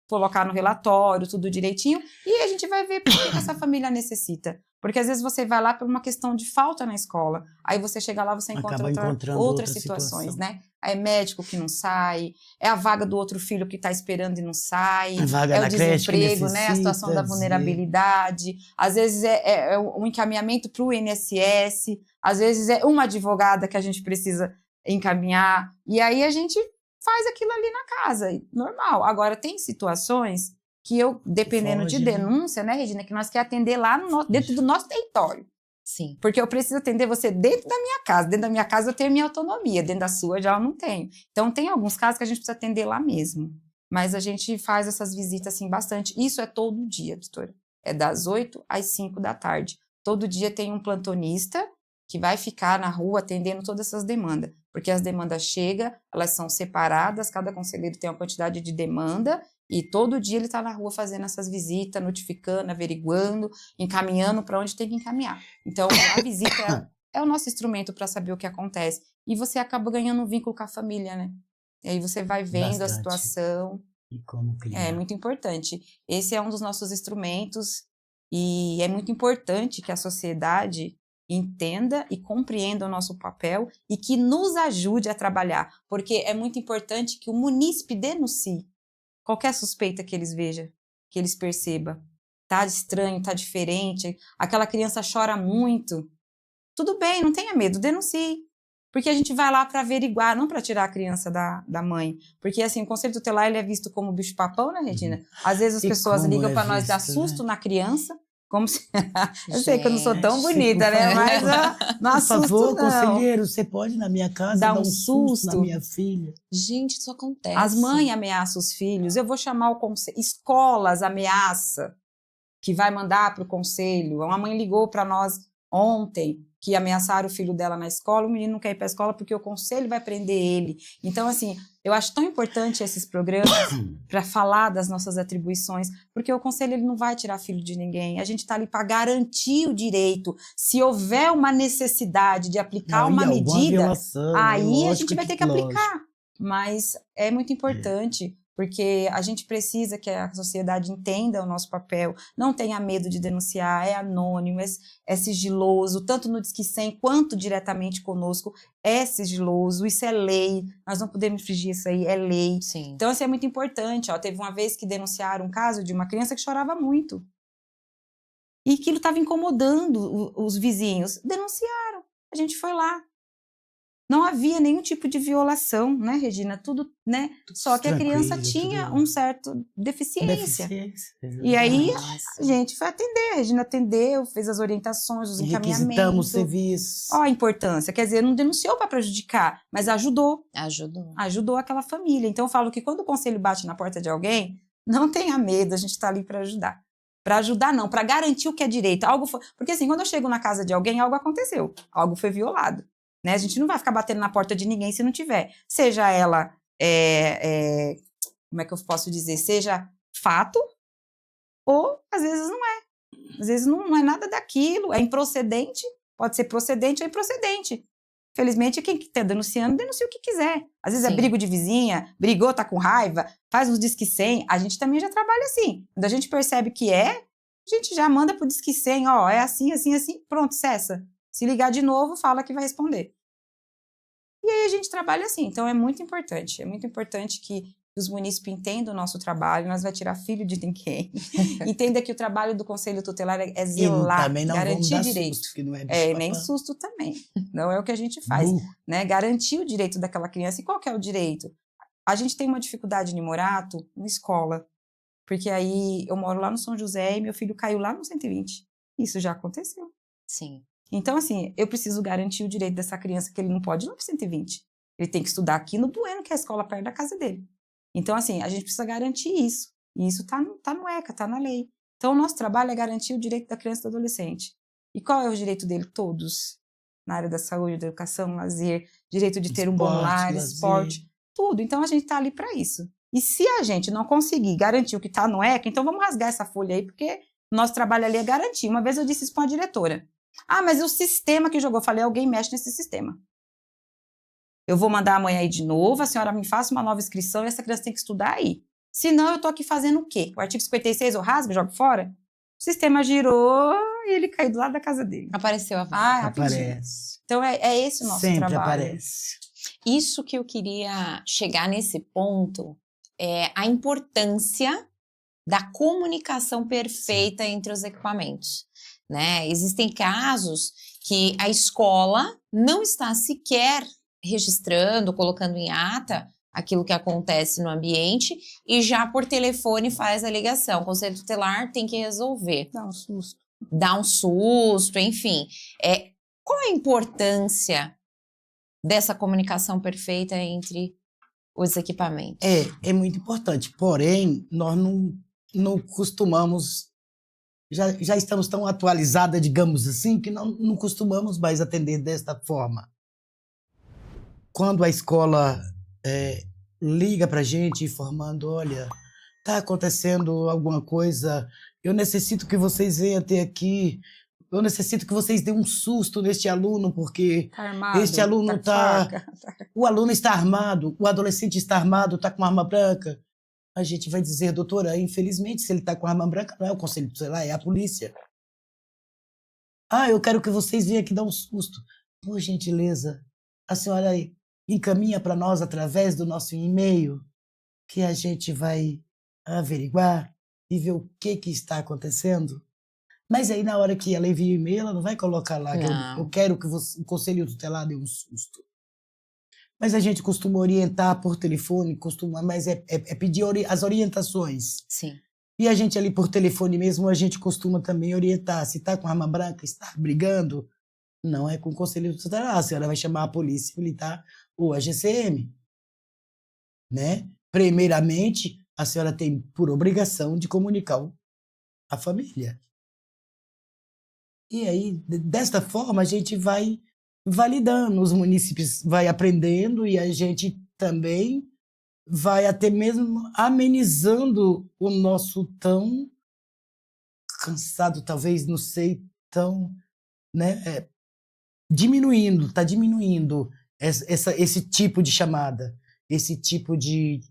colocar no relatório, tudo direitinho, e a gente vai ver por que essa família necessita. Porque às vezes você vai lá por uma questão de falta na escola, aí você chega lá, você encontra outras situações, né? Aí é médico que não sai, é a vaga do outro filho que está esperando e não sai, é o desemprego, né? A situação da vulnerabilidade, às vezes é um encaminhamento para o INSS, às vezes é uma advogada que a gente precisa encaminhar, e aí a gente faz aquilo ali na casa, normal. Agora, tem situações que eu, dependendo de denúncia, né, Regina, que nós queremos atender lá dentro do nosso território. Sim. Porque eu preciso atender você dentro da minha casa. Dentro da minha casa eu tenho minha autonomia, dentro da sua já eu não tenho. Então, tem alguns casos que a gente precisa atender lá mesmo. Mas a gente faz essas visitas, assim, bastante. Isso é todo dia, doutora. É das 8 às 5 da tarde. Todo dia tem um plantonista que vai ficar na rua atendendo todas essas demandas. Porque as demandas chegam, elas são separadas, cada conselheiro tem uma quantidade de demanda, e todo dia ele está na rua fazendo essas visitas, notificando, averiguando, encaminhando para onde tem que encaminhar. Então, a visita é o nosso instrumento para saber o que acontece. E você acaba ganhando um vínculo com a família, né? E aí você vai vendo a situação. E como criar. É muito importante. Esse é um dos nossos instrumentos, e é muito importante que a sociedade entenda e compreenda o nosso papel e que nos ajude a trabalhar, porque é muito importante que o munícipe denuncie qualquer suspeita que eles vejam, que eles percebam. Tá estranho, tá diferente, aquela criança chora muito. Tudo bem, não tenha medo, denuncie. Porque a gente vai lá para averiguar, não para tirar a criança da mãe. Porque, assim, o conselho tutelar ele é visto como bicho-papão, né, Regina? Às vezes as pessoas ligam para nós dar susto, né, na criança, como se... Eu sei que eu não sou tão bonita, né? Mas não assusto, por favor, não. conselheiro, você pode ir na minha casa dar um susto na minha filha? Gente, isso acontece. As mães ameaçam os filhos. Eu vou chamar o conselho. Escolas ameaça que vai mandar para o conselho. Uma mãe ligou para nós ontem que ameaçaram o filho dela na escola, o menino não quer ir para a escola porque o conselho vai prender ele. Então, assim, eu acho tão importante esses programas para falar das nossas atribuições, porque o conselho ele não vai tirar filho de ninguém. A gente está ali para garantir o direito. Se houver uma necessidade de aplicar uma medida, violação, aí a gente vai ter que aplicar. Mas é muito importante, porque a gente precisa que a sociedade entenda o nosso papel, não tenha medo de denunciar, é anônimo, é sigiloso, tanto no Disque 100 quanto diretamente conosco, é sigiloso, isso é lei, nós não podemos infringir isso aí, é lei. Sim. Então, isso é muito importante. Ó, teve uma vez que denunciaram um caso de uma criança que chorava muito, e aquilo estava incomodando os vizinhos, denunciaram, a gente foi lá. Não havia nenhum tipo de violação, né, Regina? Tudo, né? Só que a criança tinha um certo deficiência. E aí a gente foi atender, a Regina atendeu, fez as orientações, os encaminhamentos. Requisitamos o serviço. Ó a importância, quer dizer, não denunciou para prejudicar, mas ajudou. Ajudou Aquela família. Então eu falo que quando o conselho bate na porta de alguém, não tenha medo, a gente está ali para ajudar. Para ajudar não, para garantir o que é direito. Porque assim, quando eu chego na casa de alguém, algo aconteceu, algo foi violado. Né? A gente não vai ficar batendo na porta de ninguém se não tiver. Seja ela, como é que eu posso dizer? Seja fato, ou às vezes não é. Às vezes não é nada daquilo, é improcedente, pode ser procedente ou improcedente. Felizmente, quem está denunciando, denuncia o que quiser. Às vezes é brigo de vizinha, brigou, tá com raiva, faz uns Disque 100. A gente também já trabalha assim. Quando a gente percebe que a gente já manda pro Disque 100, ó, é assim, assim, assim, pronto, cessa. Se ligar de novo, fala que vai responder. E aí a gente trabalha assim. Então é muito importante que os munícipes entendam o nosso trabalho, nós vai tirar filho de ninguém. Entenda que o trabalho do Conselho Tutelar é zelar, garantir direito. Susto, que não nem susto também. Não é o que a gente faz. Né? Garantir o direito daquela criança. E qual que é o direito? A gente tem uma dificuldade em Morato, na escola. Porque aí eu moro lá no São José e meu filho caiu lá no 120. Isso já aconteceu. Sim. Então, assim, eu preciso garantir o direito dessa criança, que ele não pode ir lá para 120. Ele tem que estudar aqui no Bueno, que é a escola perto da casa dele. Então, assim, a gente precisa garantir isso. E isso tá no ECA, tá na lei. Então, o nosso trabalho é garantir o direito da criança e do adolescente. E qual é o direito dele? Todos. Na área da saúde, da educação, lazer, direito de ter um bom lar, esporte, tudo. Então, a gente tá ali para isso. E se a gente não conseguir garantir o que tá no ECA, então vamos rasgar essa folha aí, porque o nosso trabalho ali é garantir. Uma vez eu disse isso para uma diretora. Ah, mas o sistema que jogou, eu falei, alguém mexe nesse sistema. Eu vou mandar amanhã aí de novo, a senhora me faça uma nova inscrição e essa criança tem que estudar aí. Senão eu tô aqui fazendo o quê? O artigo 56 eu rasgo, jogo fora? O sistema girou e ele caiu do lado da casa dele. Apareceu a vaga. Aparece. Então é esse o nosso Sempre trabalho. Aparece. Isso que eu queria chegar nesse ponto é a importância da comunicação perfeita entre os equipamentos. Né? Existem casos que a escola não está sequer registrando, colocando em ata aquilo que acontece no ambiente e já por telefone faz a ligação. O Conselho Tutelar tem que resolver. Dá um susto, enfim. Qual a importância dessa comunicação perfeita entre os equipamentos? É muito importante. Porém, nós não costumamos... Já estamos tão atualizadas, digamos assim, que não costumamos mais atender desta forma. Quando a escola liga para a gente informando, olha, está acontecendo alguma coisa, eu necessito que vocês venham até aqui, eu necessito que vocês dêem um susto neste aluno, porque este aluno o aluno está armado, o adolescente está armado, está com arma branca. A gente vai dizer, doutora, infelizmente, se ele está com arma branca, não é o Conselho Tutelar, é a polícia. Eu quero que vocês venham aqui dar um susto. Por gentileza, a senhora encaminha para nós através do nosso e-mail, que a gente vai averiguar e ver o que está acontecendo. Mas aí, na hora que ela envia o e-mail, ela não vai colocar lá que eu quero que o Conselho Tutelar dê um susto. Mas a gente costuma orientar por telefone, mas é pedir as orientações. Sim. E a gente ali por telefone mesmo, a gente costuma também orientar. Se está com arma branca, está brigando, não é com o Conselho Tutelar. A senhora vai chamar a Polícia Militar ou a GCM. Né? Primeiramente, a senhora tem por obrigação de comunicar a família. E aí, desta forma, a gente vai validando, os munícipes vai aprendendo e a gente também vai até mesmo amenizando o nosso tão cansado, talvez, não sei, tão, né, está diminuindo esse tipo de chamada, esse tipo de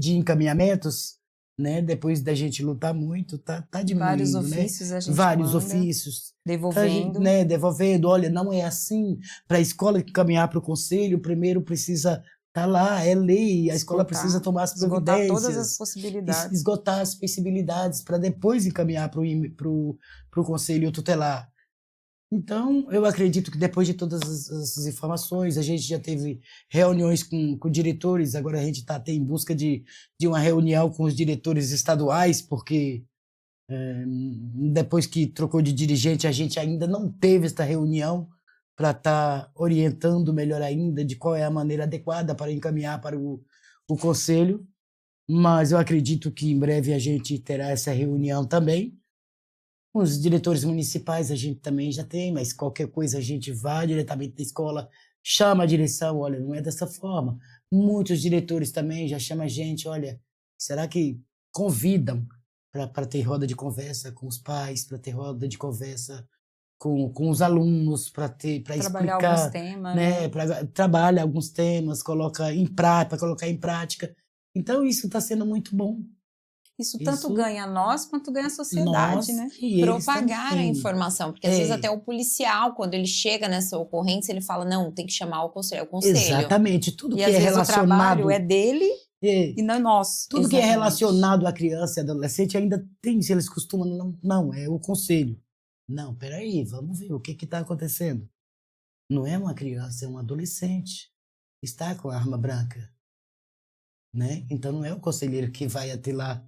encaminhamentos, né, depois da gente lutar muito, tá diminuindo, vários ofícios, né? a gente Vários manda, ofícios. devolvendo. Né, devolvendo, olha, não é assim, para a escola encaminhar para o conselho, primeiro precisa estar lá, é lei, a escola precisa tomar as providências. Esgotar todas as possibilidades. Esgotar as possibilidades para depois encaminhar para o conselho tutelar. Então, eu acredito que depois de todas essas informações, a gente já teve reuniões com diretores, agora a gente está até em busca de uma reunião com os diretores estaduais, porque depois que trocou de dirigente, a gente ainda não teve esta reunião para estar orientando melhor ainda de qual é a maneira adequada para encaminhar para o conselho, mas eu acredito que em breve a gente terá essa reunião também. Os diretores municipais a gente também já tem, mas qualquer coisa a gente vai diretamente da escola, chama a direção, olha, não é dessa forma. Muitos diretores também já chamam a gente, olha, será que convidam para ter roda de conversa com os pais, para ter roda de conversa com os alunos, para explicar alguns temas, né? Trabalha alguns temas, colocar em prática. Então isso está sendo muito bom. Isso tanto ganha nós quanto ganha a sociedade, né? Propagar a informação, porque às vezes até o policial, quando ele chega nessa ocorrência, ele fala, não, tem que chamar o conselho. Exatamente, tudo que às é vezes relacionado... o trabalho é dele e não é nosso. Tudo que é relacionado à criança e adolescente ainda tem, se eles costumam, não, é o conselho. Não, peraí, vamos ver o que está acontecendo. Não é uma criança, é um adolescente. Está com a arma branca. Né? Então não é o conselheiro que vai até lá.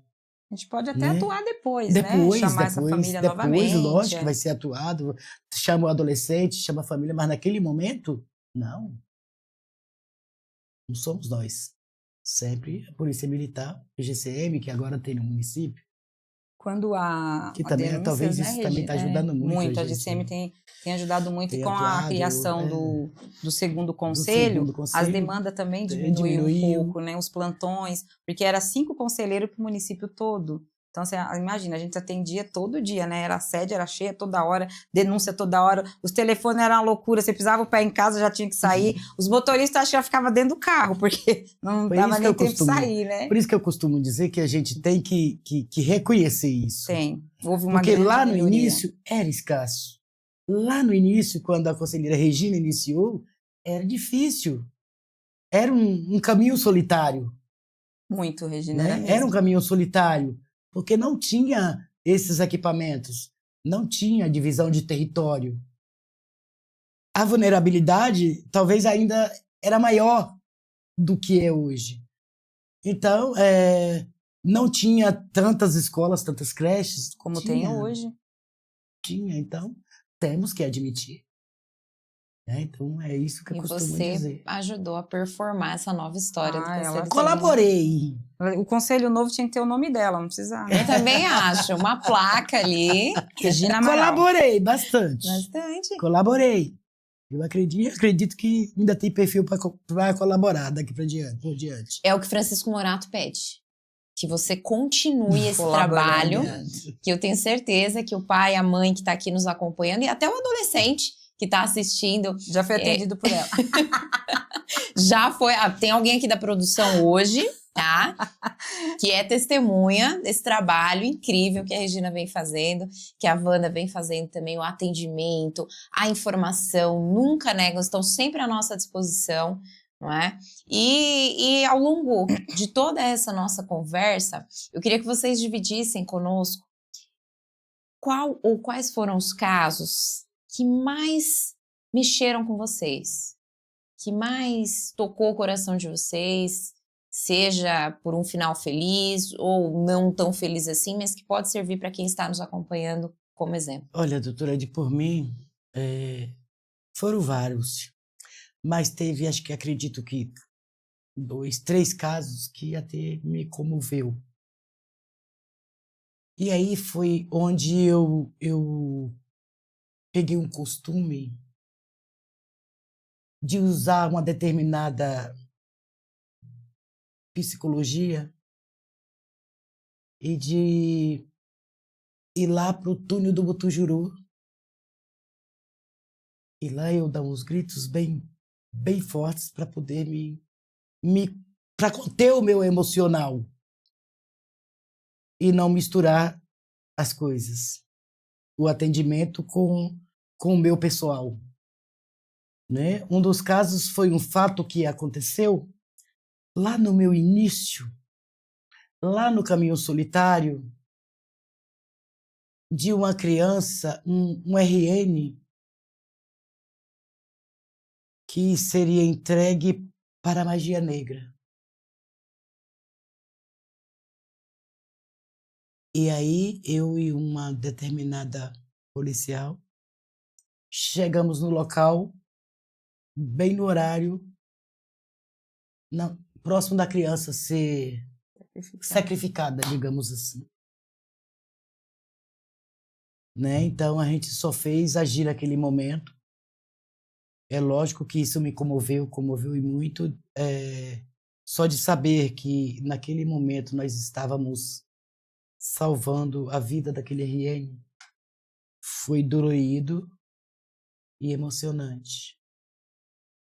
A gente pode até atuar depois, né? Chamar essa família novamente. Lógico que vai ser atuado. Chama o adolescente, chama a família, mas naquele momento, não. Não somos nós. Sempre a Polícia Militar, o GCM, que agora tem no município. Quando que também, denúncias, talvez né, isso também está ajudando muito. Muito, a GCM tem ajudado muito com a criação do segundo conselho, as demandas também diminuíram um pouco, né, os plantões, porque era 5 conselheiros para o município todo. Então, você imagina, a gente atendia todo dia, né? Era sede, era cheia toda hora, denúncia toda hora, os telefones eram uma loucura, você pisava o pé em casa, já tinha que sair. Os motoristas acho que já ficavam dentro do carro, porque não dava nem tempo de sair, né? Por isso que eu costumo dizer que a gente tem que reconhecer isso. Tem. Houve uma porque lá no melhoria. início era escasso. Lá no início, quando a conselheira Regina iniciou, era difícil. Era um caminho solitário. Muito, Regina. Né? Era um caminho solitário. Porque não tinha esses equipamentos, não tinha divisão de território. A vulnerabilidade talvez ainda era maior do que é hoje. Então, não tinha tantas escolas, tantas creches. Como tem hoje. Tinha, então temos que admitir. Então, é isso que eu costumo dizer. E você ajudou a performar essa nova história do Conselho. Colaborei. O Conselho Novo tinha que ter o nome dela, não precisava. Eu também acho. Uma placa ali. Regina Amaral. Colaborei bastante. Bastante. Colaborei. Eu acredito que ainda tem perfil para colaborar daqui por diante. É o que Francisco Morato pede. Que você continue esse trabalho. Que eu tenho certeza que o pai, a mãe que está aqui nos acompanhando, e até o adolescente que está assistindo. Já foi atendido por ela. Já foi. Tem alguém aqui da produção hoje, tá? Que é testemunha desse trabalho incrível que a Regina vem fazendo, que a Wanda vem fazendo também, o atendimento, a informação, nunca negam, estão sempre à nossa disposição, não é? E ao longo de toda essa nossa conversa, eu queria que vocês dividissem conosco qual ou quais foram os casos que mais mexeram com vocês, que mais tocou o coração de vocês, seja por um final feliz ou não tão feliz assim, mas que pode servir para quem está nos acompanhando como exemplo. Olha, doutora Edi, por mim, foram vários, mas teve, acho que acredito que 2, 3 casos que até me comoveu. E aí foi onde eu peguei um costume de usar uma determinada psicologia e de ir lá para o túnel do Butujuru. E lá eu dar uns gritos bem fortes para poder para conter o meu emocional e não misturar as coisas, o atendimento com o meu pessoal, né? Um dos casos foi um fato que aconteceu lá no meu início, lá no Caminho Solitário, de uma criança, um RN, que seria entregue para a magia negra. E aí, eu e uma determinada policial chegamos no local, bem no horário, próximo da criança ser sacrificada, digamos assim. Né? Então, a gente só fez agir naquele momento. É lógico que isso me comoveu e muito, só de saber que naquele momento nós estávamos salvando a vida daquele RN, foi dolorido e emocionante.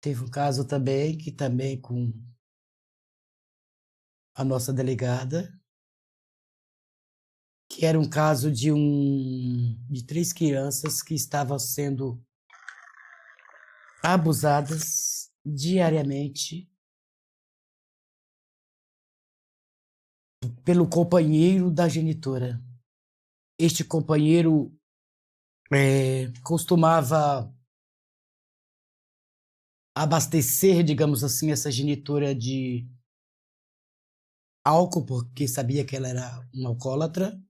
Teve um caso também, com a nossa delegada, que era um caso de 3 crianças que estavam sendo abusadas diariamente pelo companheiro da genitora. Este companheiro costumava abastecer, digamos assim, essa genitora de álcool, porque sabia que ela era uma alcoólatra,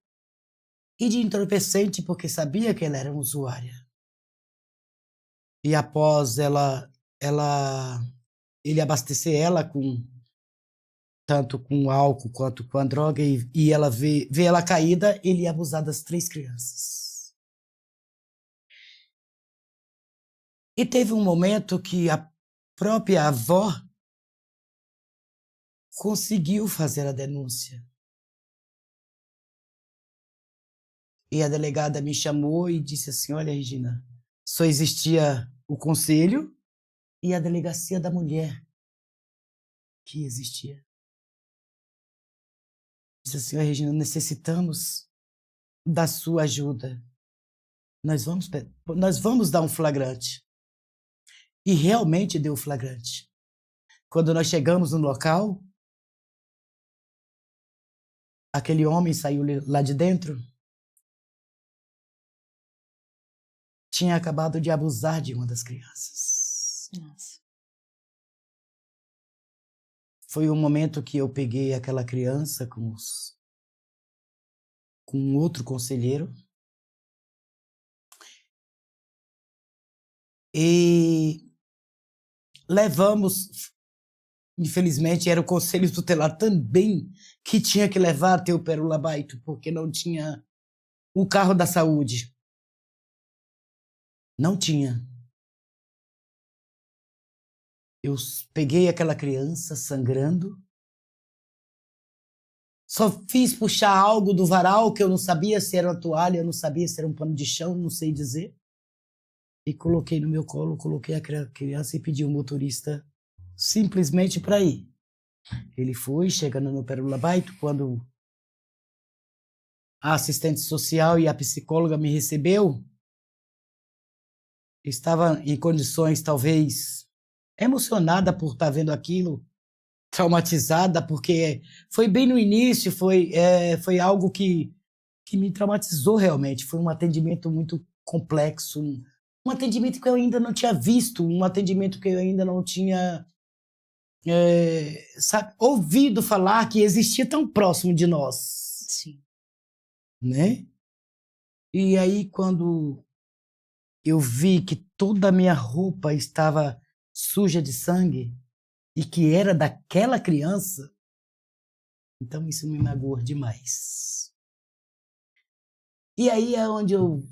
e de entorpecente, porque sabia que ela era usuária. E após ele abastecer ela tanto com álcool quanto com a droga, e ela vê ela caída, ele ia abusar das 3 crianças. E teve um momento que a própria avó conseguiu fazer a denúncia. E a delegada me chamou e disse assim: olha, Regina, só existia o conselho e a delegacia da mulher que existia. Disse assim: olha, Regina, necessitamos da sua ajuda. Nós vamos dar um flagrante. E realmente deu flagrante. Quando nós chegamos no local, aquele homem saiu lá de dentro, tinha acabado de abusar de uma das crianças. Nossa. Foi um momento que eu peguei aquela criança com outro conselheiro e levamos, infelizmente era o conselho tutelar também que tinha que levar até o Pérola Baito, porque não tinha o carro da saúde. Não tinha. Eu peguei aquela criança sangrando, só fiz puxar algo do varal, que eu não sabia se era uma toalha, eu não sabia se era um pano de chão, não sei dizer. E coloquei no meu colo, coloquei a criança e pedi o motorista simplesmente para ir. Ele foi chegando no Pérola Baito, quando a assistente social e a psicóloga me recebeu, estava em condições talvez emocionada por estar vendo aquilo, traumatizada, porque foi bem no início, foi algo que me traumatizou realmente. Foi um atendimento muito complexo, um atendimento que eu ainda não tinha visto, um atendimento que eu ainda não tinha sabe, ouvido falar que existia tão próximo de nós. Sim. Né? E aí, quando eu vi que toda a minha roupa estava suja de sangue e que era daquela criança, então isso me magoou demais. E aí é onde eu,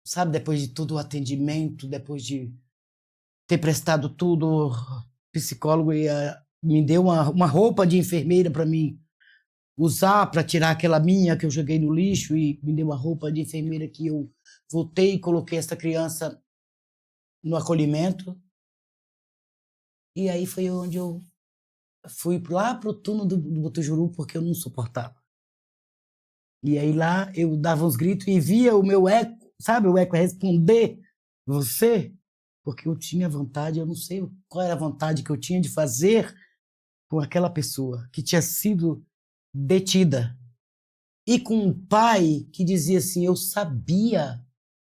sabe, depois de todo o atendimento, depois de ter prestado tudo, o psicólogo me deu uma roupa de enfermeira para mim usar, para tirar aquela minha que eu joguei no lixo, e me deu uma roupa de enfermeira que eu voltei e coloquei essa criança no acolhimento. E aí foi onde eu fui lá pro túmulo do Butujuru, porque eu não suportava. E aí lá eu dava uns gritos e via o meu eco, sabe, o eco responder, você, porque eu tinha vontade, eu não sei qual era a vontade que eu tinha de fazer com aquela pessoa que tinha sido detida. E com um pai que dizia assim, eu sabia,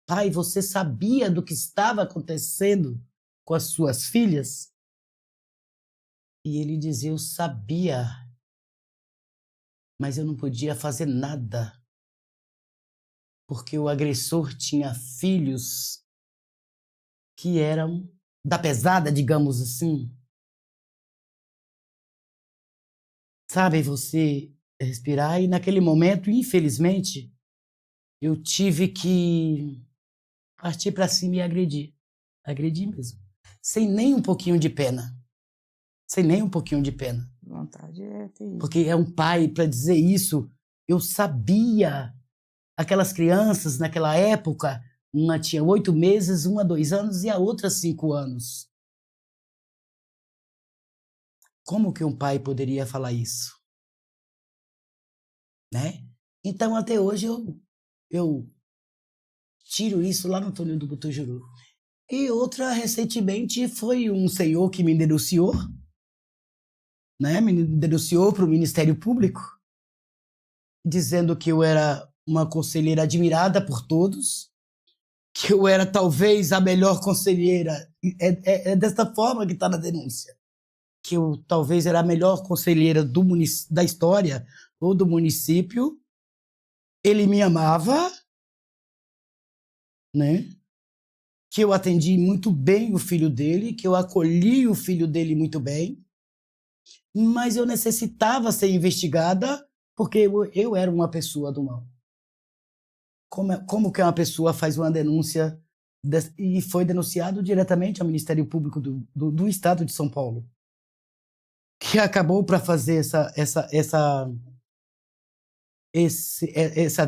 pai, você sabia do que estava acontecendo com as suas filhas? E ele dizia, eu sabia, mas eu não podia fazer nada, porque o agressor tinha filhos que eram da pesada, digamos assim. Sabe, você respirar, e naquele momento, infelizmente, eu tive que partir para cima e agredir. Agredir mesmo. Sem nem um pouquinho de pena. Sem nem um pouquinho de pena. Vontade é terrível. Porque é um pai para dizer isso. Eu sabia. Aquelas crianças naquela época, uma tinha 8 meses, uma 2 anos e a outra 5 anos. Como que um pai poderia falar isso? Né? Então, até hoje, eu tiro isso lá no túnel do Butujuru. E outra, recentemente, foi um senhor que me denunciou, né? Me denunciou para o Ministério Público, dizendo que eu era uma conselheira admirada por todos, que eu era talvez a melhor conselheira. É dessa forma que está na denúncia. Que eu talvez era a melhor conselheira da história ou do município. Ele me amava, né? Que eu atendi muito bem o filho dele, que eu acolhi o filho dele muito bem, mas eu necessitava ser investigada porque eu era uma pessoa do mal. Como que uma pessoa faz uma denúncia e foi denunciado diretamente ao Ministério Público do Estado de São Paulo, que acabou para fazer essa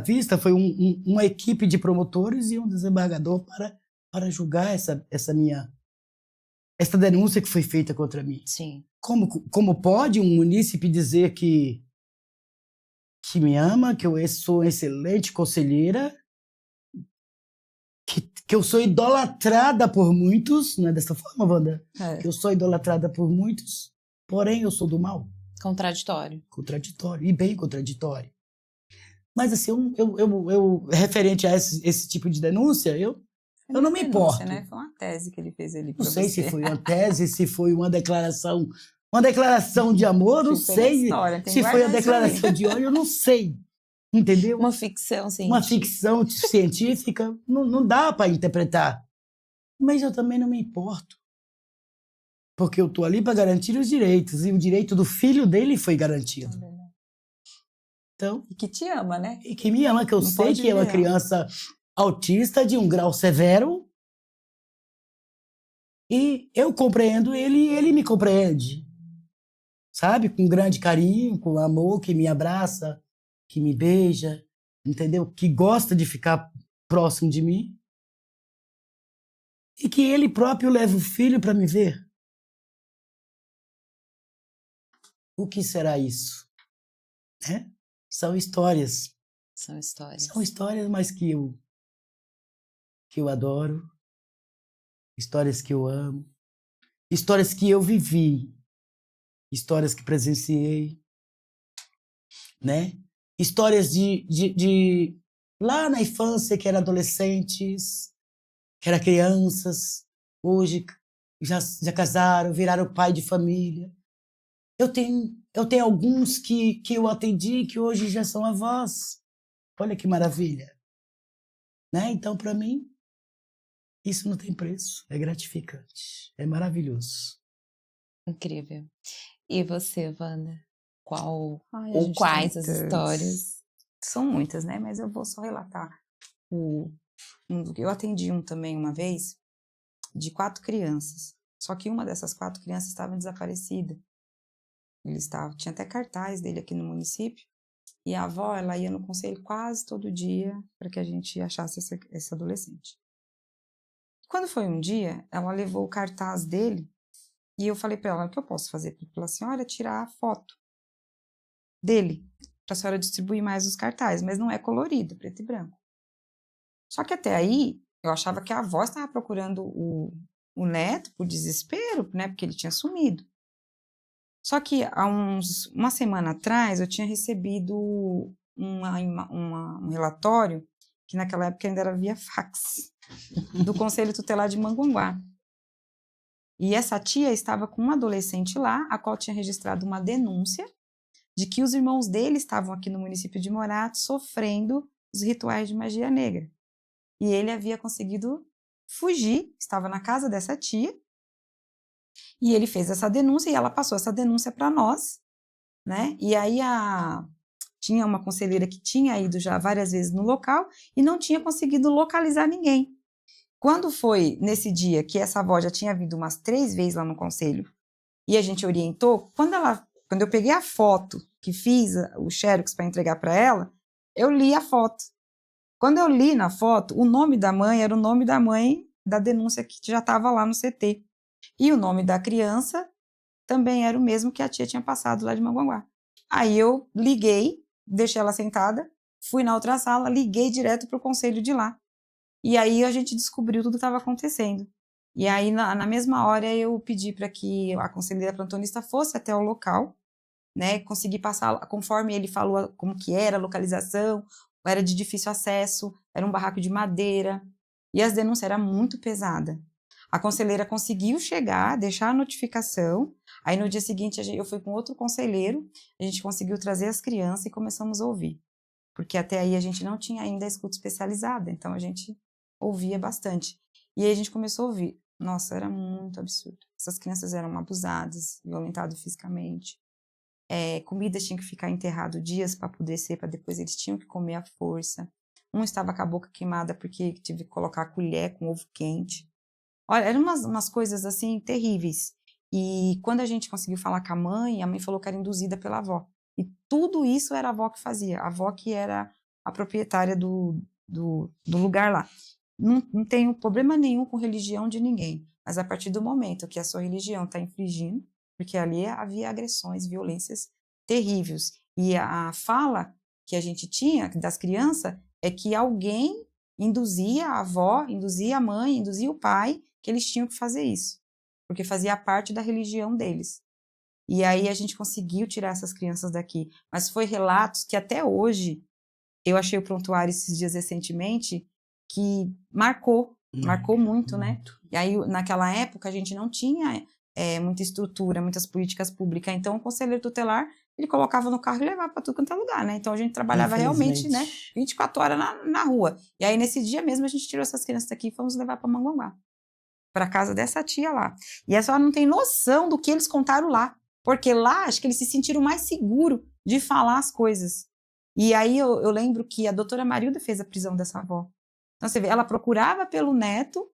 vista, foi uma equipe de promotores e um desembargador para julgar essa denúncia que foi feita contra mim. Sim. Como pode um munícipe dizer que me ama, que eu sou uma excelente conselheira, que eu sou idolatrada por muitos, não é dessa forma, Wanda? É. Que eu sou idolatrada por muitos, porém eu sou do mal. Contraditório. Contraditório, e bem contraditório. Mas assim, eu referente a esse tipo de denúncia, eu não me importo. Né? Foi uma tese que ele fez ali Não para sei você. se foi uma tese, se foi uma declaração de amor, não sei. Se foi uma declaração de ódio, eu não sei. Entendeu? Uma ficção científica. Uma ficção científica, não dá para interpretar. Mas eu também não me importo. Porque eu estou ali para garantir os direitos, e o direito do filho dele foi garantido. Então, e que te ama, né? E que me ama, que eu não sei que é uma criança autista de um grau severo. E eu compreendo ele e ele me compreende. Sabe? Com grande carinho, com amor, que me abraça, que me beija, entendeu? Que gosta de ficar próximo de mim. E que ele próprio leva o filho para me ver. O que será isso? Né? São histórias. São histórias. São histórias, mas que eu adoro. Histórias que eu amo. Histórias que eu vivi. Histórias que presenciei. Né? Histórias de lá na infância, que eram adolescentes, que eram crianças, hoje já casaram, viraram pai de família. Eu tenho alguns que eu atendi que hoje já são avós. Olha que maravilha. Né? Então, para mim, isso não tem preço. É gratificante. É maravilhoso. Incrível. E você, Wanda? Qual Ai, a ou gente quais tem as tantos. histórias? São muitas, né? Mas eu vou só relatar. Eu atendi também uma vez de 4 crianças. Só que uma dessas 4 crianças estava desaparecida. Tinha até cartaz dele aqui no município. E a avó, ela ia no conselho quase todo dia para que a gente achasse esse adolescente. Quando foi um dia, ela levou o cartaz dele e eu falei para ela, o que eu posso fazer pela senhora é tirar a foto dele, para a senhora distribuir mais os cartazes, mas não é colorido, preto e branco. Só que até aí, eu achava que a avó estava procurando o neto por desespero, né, porque ele tinha sumido. Só que há uma semana atrás, eu tinha recebido um relatório, que naquela época ainda era via fax, do Conselho Tutelar de Mongaguá. E essa tia estava com um adolescente lá, a qual tinha registrado uma denúncia de que os irmãos dele estavam aqui no município de Morato sofrendo os rituais de magia negra. E ele havia conseguido fugir, estava na casa dessa tia, e ele fez essa denúncia e ela passou essa denúncia para nós, né? E aí tinha uma conselheira que tinha ido já várias vezes no local e não tinha conseguido localizar ninguém. Quando foi nesse dia que essa avó já tinha vindo umas 3 vezes lá no conselho e a gente orientou, quando eu peguei a foto que fiz o xerox para entregar para ela, eu li a foto. Quando eu li na foto, o nome da mãe era o nome da mãe da denúncia que já estava lá no CT. E o nome da criança também era o mesmo que a tia tinha passado lá de Mongaguá. Aí eu liguei, deixei ela sentada, fui na outra sala, liguei direto para o conselho de lá. E aí a gente descobriu tudo que estava acontecendo. E aí, na mesma hora, eu pedi para que a conselheira plantonista fosse até o local, né, consegui passar, conforme ele falou como que era a localização, era de difícil acesso, era um barraco de madeira, e as denúncias eram muito pesadas. A conselheira conseguiu chegar, deixar a notificação, aí no dia seguinte eu fui com outro conselheiro, a gente conseguiu trazer as crianças e começamos a ouvir, porque até aí a gente não tinha ainda a escuta especializada, então a gente ouvia bastante. E aí a gente começou a ouvir, nossa, era muito absurdo. Essas crianças eram abusadas, violentadas fisicamente, comida tinha que ficar enterrado dias para apodrecer, para depois eles tinham que comer à força. Um estava com a boca queimada porque tive que colocar a colher com ovo quente. Olha, eram umas coisas assim terríveis. E quando a gente conseguiu falar com a mãe falou que era induzida pela avó. E tudo isso era a avó que fazia, a avó que era a proprietária do lugar lá. Não tenho problema nenhum com religião de ninguém, mas a partir do momento que a sua religião está infringindo, porque ali havia agressões, violências terríveis. E a fala que a gente tinha das crianças é que alguém induzia a avó, induzia a mãe, induzia o pai, que eles tinham que fazer isso, porque fazia parte da religião deles. E aí a gente conseguiu tirar essas crianças daqui. Mas foi relatos que até hoje, eu achei o prontuário esses dias recentemente, que marcou muito, né? E aí, naquela época, a gente não tinha muita estrutura, muitas políticas públicas. Então, o conselheiro tutelar, ele colocava no carro e levava para tudo quanto é lugar, né? Então, a gente trabalhava realmente, né, 24 horas na rua. E aí, nesse dia mesmo, a gente tirou essas crianças daqui e fomos levar para Mongaguá, para casa dessa tia lá. E essa não tem noção do que eles contaram lá. Porque lá, acho que eles se sentiram mais seguros de falar as coisas. E aí, eu lembro que a doutora Marilda fez a prisão dessa avó. Então, você vê, ela procurava pelo neto,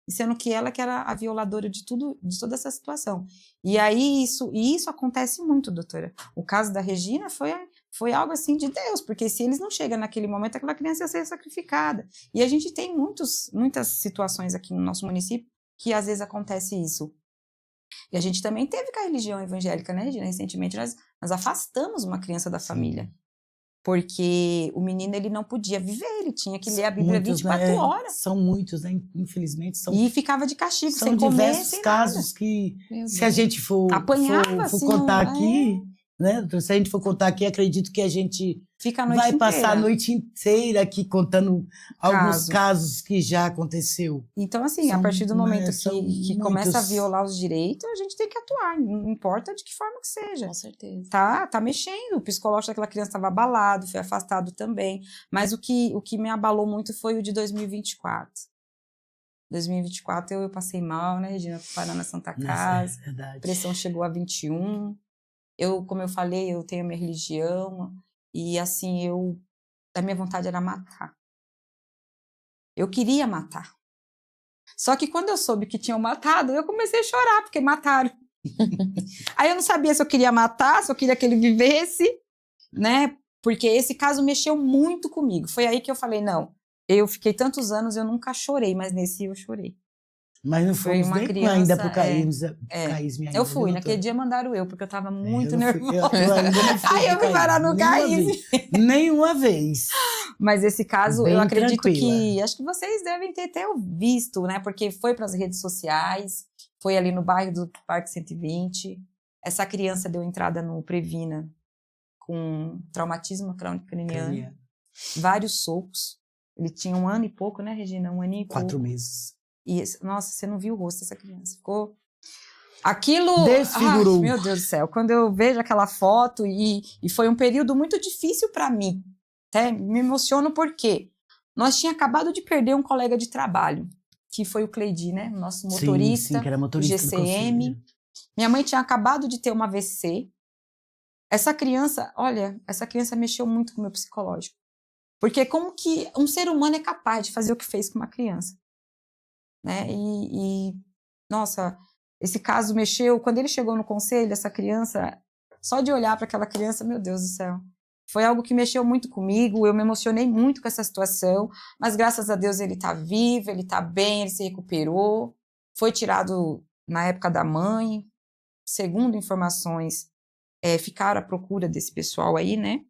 sendo que ela que era a violadora de toda essa situação. E aí, isso acontece muito, doutora. O caso da Regina foi algo assim de Deus, porque se eles não chegam naquele momento, aquela criança ia ser sacrificada. E a gente tem muitas situações aqui no nosso município que às vezes acontece isso. E a gente também teve com a religião evangélica, né, Regina? Recentemente nós afastamos uma criança da família. Porque o menino, ele não podia viver, ele tinha que ler a Bíblia Muitos, 24 né? horas. São muitos, né? Infelizmente, E ficava de castigo, são sem comer, diversos sem casos que, Meu se a Deus. gente for Apanhava, assim, contar aqui, né? Se a gente for contar aqui, acredito que a gente fica a noite vai inteira. passar a noite inteira aqui contando alguns Caso. casos que já aconteceu. Então, assim, a São, partir do né, momento são que começa a muitos. violar os direitos, a gente tem que atuar, não importa de que forma que seja. Com certeza. Tá mexendo, o psicológico daquela criança estava abalado, foi afastado também. Mas o que me abalou muito foi o de 2024. 2024 eu passei mal, né, Regina? Parando na Santa Casa, É verdade. a pressão chegou a 21. Como eu falei, eu tenho a minha religião, e assim, a minha vontade era matar. Eu queria matar. Só que quando eu soube que tinham matado, eu comecei a chorar, porque mataram. Aí eu não sabia se eu queria matar, se eu queria que ele vivesse, né? Porque esse caso mexeu muito comigo. Foi aí que eu falei, não, eu fiquei tantos anos, eu nunca chorei, mas nesse eu chorei. Mas não Foi fomos uma nem criança, ainda pro caísmo ainda. Eu fui, viu, naquele doutora? dia mandaram eu, porque eu tava muito Eu não fui- nervosa. eu ainda não fui Aí eu pro fui parar no nenhuma caísmo. vez. Nenhuma vez. Mas esse caso, Bem eu acredito tranquila. que, acho que vocês devem ter até visto, né? Porque foi para as redes sociais, foi ali no bairro do Parque 120. Essa criança deu entrada no Previna com traumatismo craniano, vários socos. Ele tinha 1 ano e pouco, né, Regina? 1 aninho e 4 pouco. meses. E, nossa, você não viu o rosto dessa criança. Ficou... Aquilo... Desfigurou. Ai, meu Deus do céu. Quando eu vejo aquela foto, e foi um período muito difícil para mim. Até me emociono porque nós tínhamos acabado de perder um colega de trabalho, que foi o Cleidi, né? Nosso motorista, sim, que era motorista do do GCM. conselho. Minha mãe tinha acabado de ter uma AVC. Essa criança mexeu muito com o meu psicológico. Porque como que um ser humano é capaz de fazer o que fez com uma criança? Né? Nossa, esse caso mexeu. Quando ele chegou no conselho, essa criança, só de olhar para aquela criança, meu Deus do céu, foi algo que mexeu muito comigo. Eu me emocionei muito com essa situação, mas graças a Deus ele está vivo, ele está bem, ele se recuperou. Foi tirado na época da mãe. Segundo informações, ficaram à procura desse pessoal aí, né?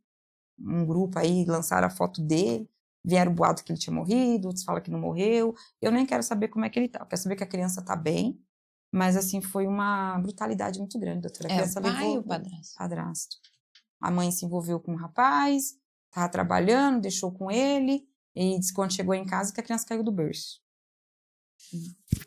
Um grupo aí, lançaram a foto dele. Vieram o boato que ele tinha morrido, outros falam que não morreu. Eu nem quero saber como é que ele tá. Eu quero saber que a criança tá bem. Mas, assim, foi uma brutalidade muito grande, doutora. A criança o pai levou ou o padrasto? Padrasto. A mãe se envolveu com um rapaz, tava trabalhando, deixou com ele, e disse quando chegou em casa que a criança caiu do berço.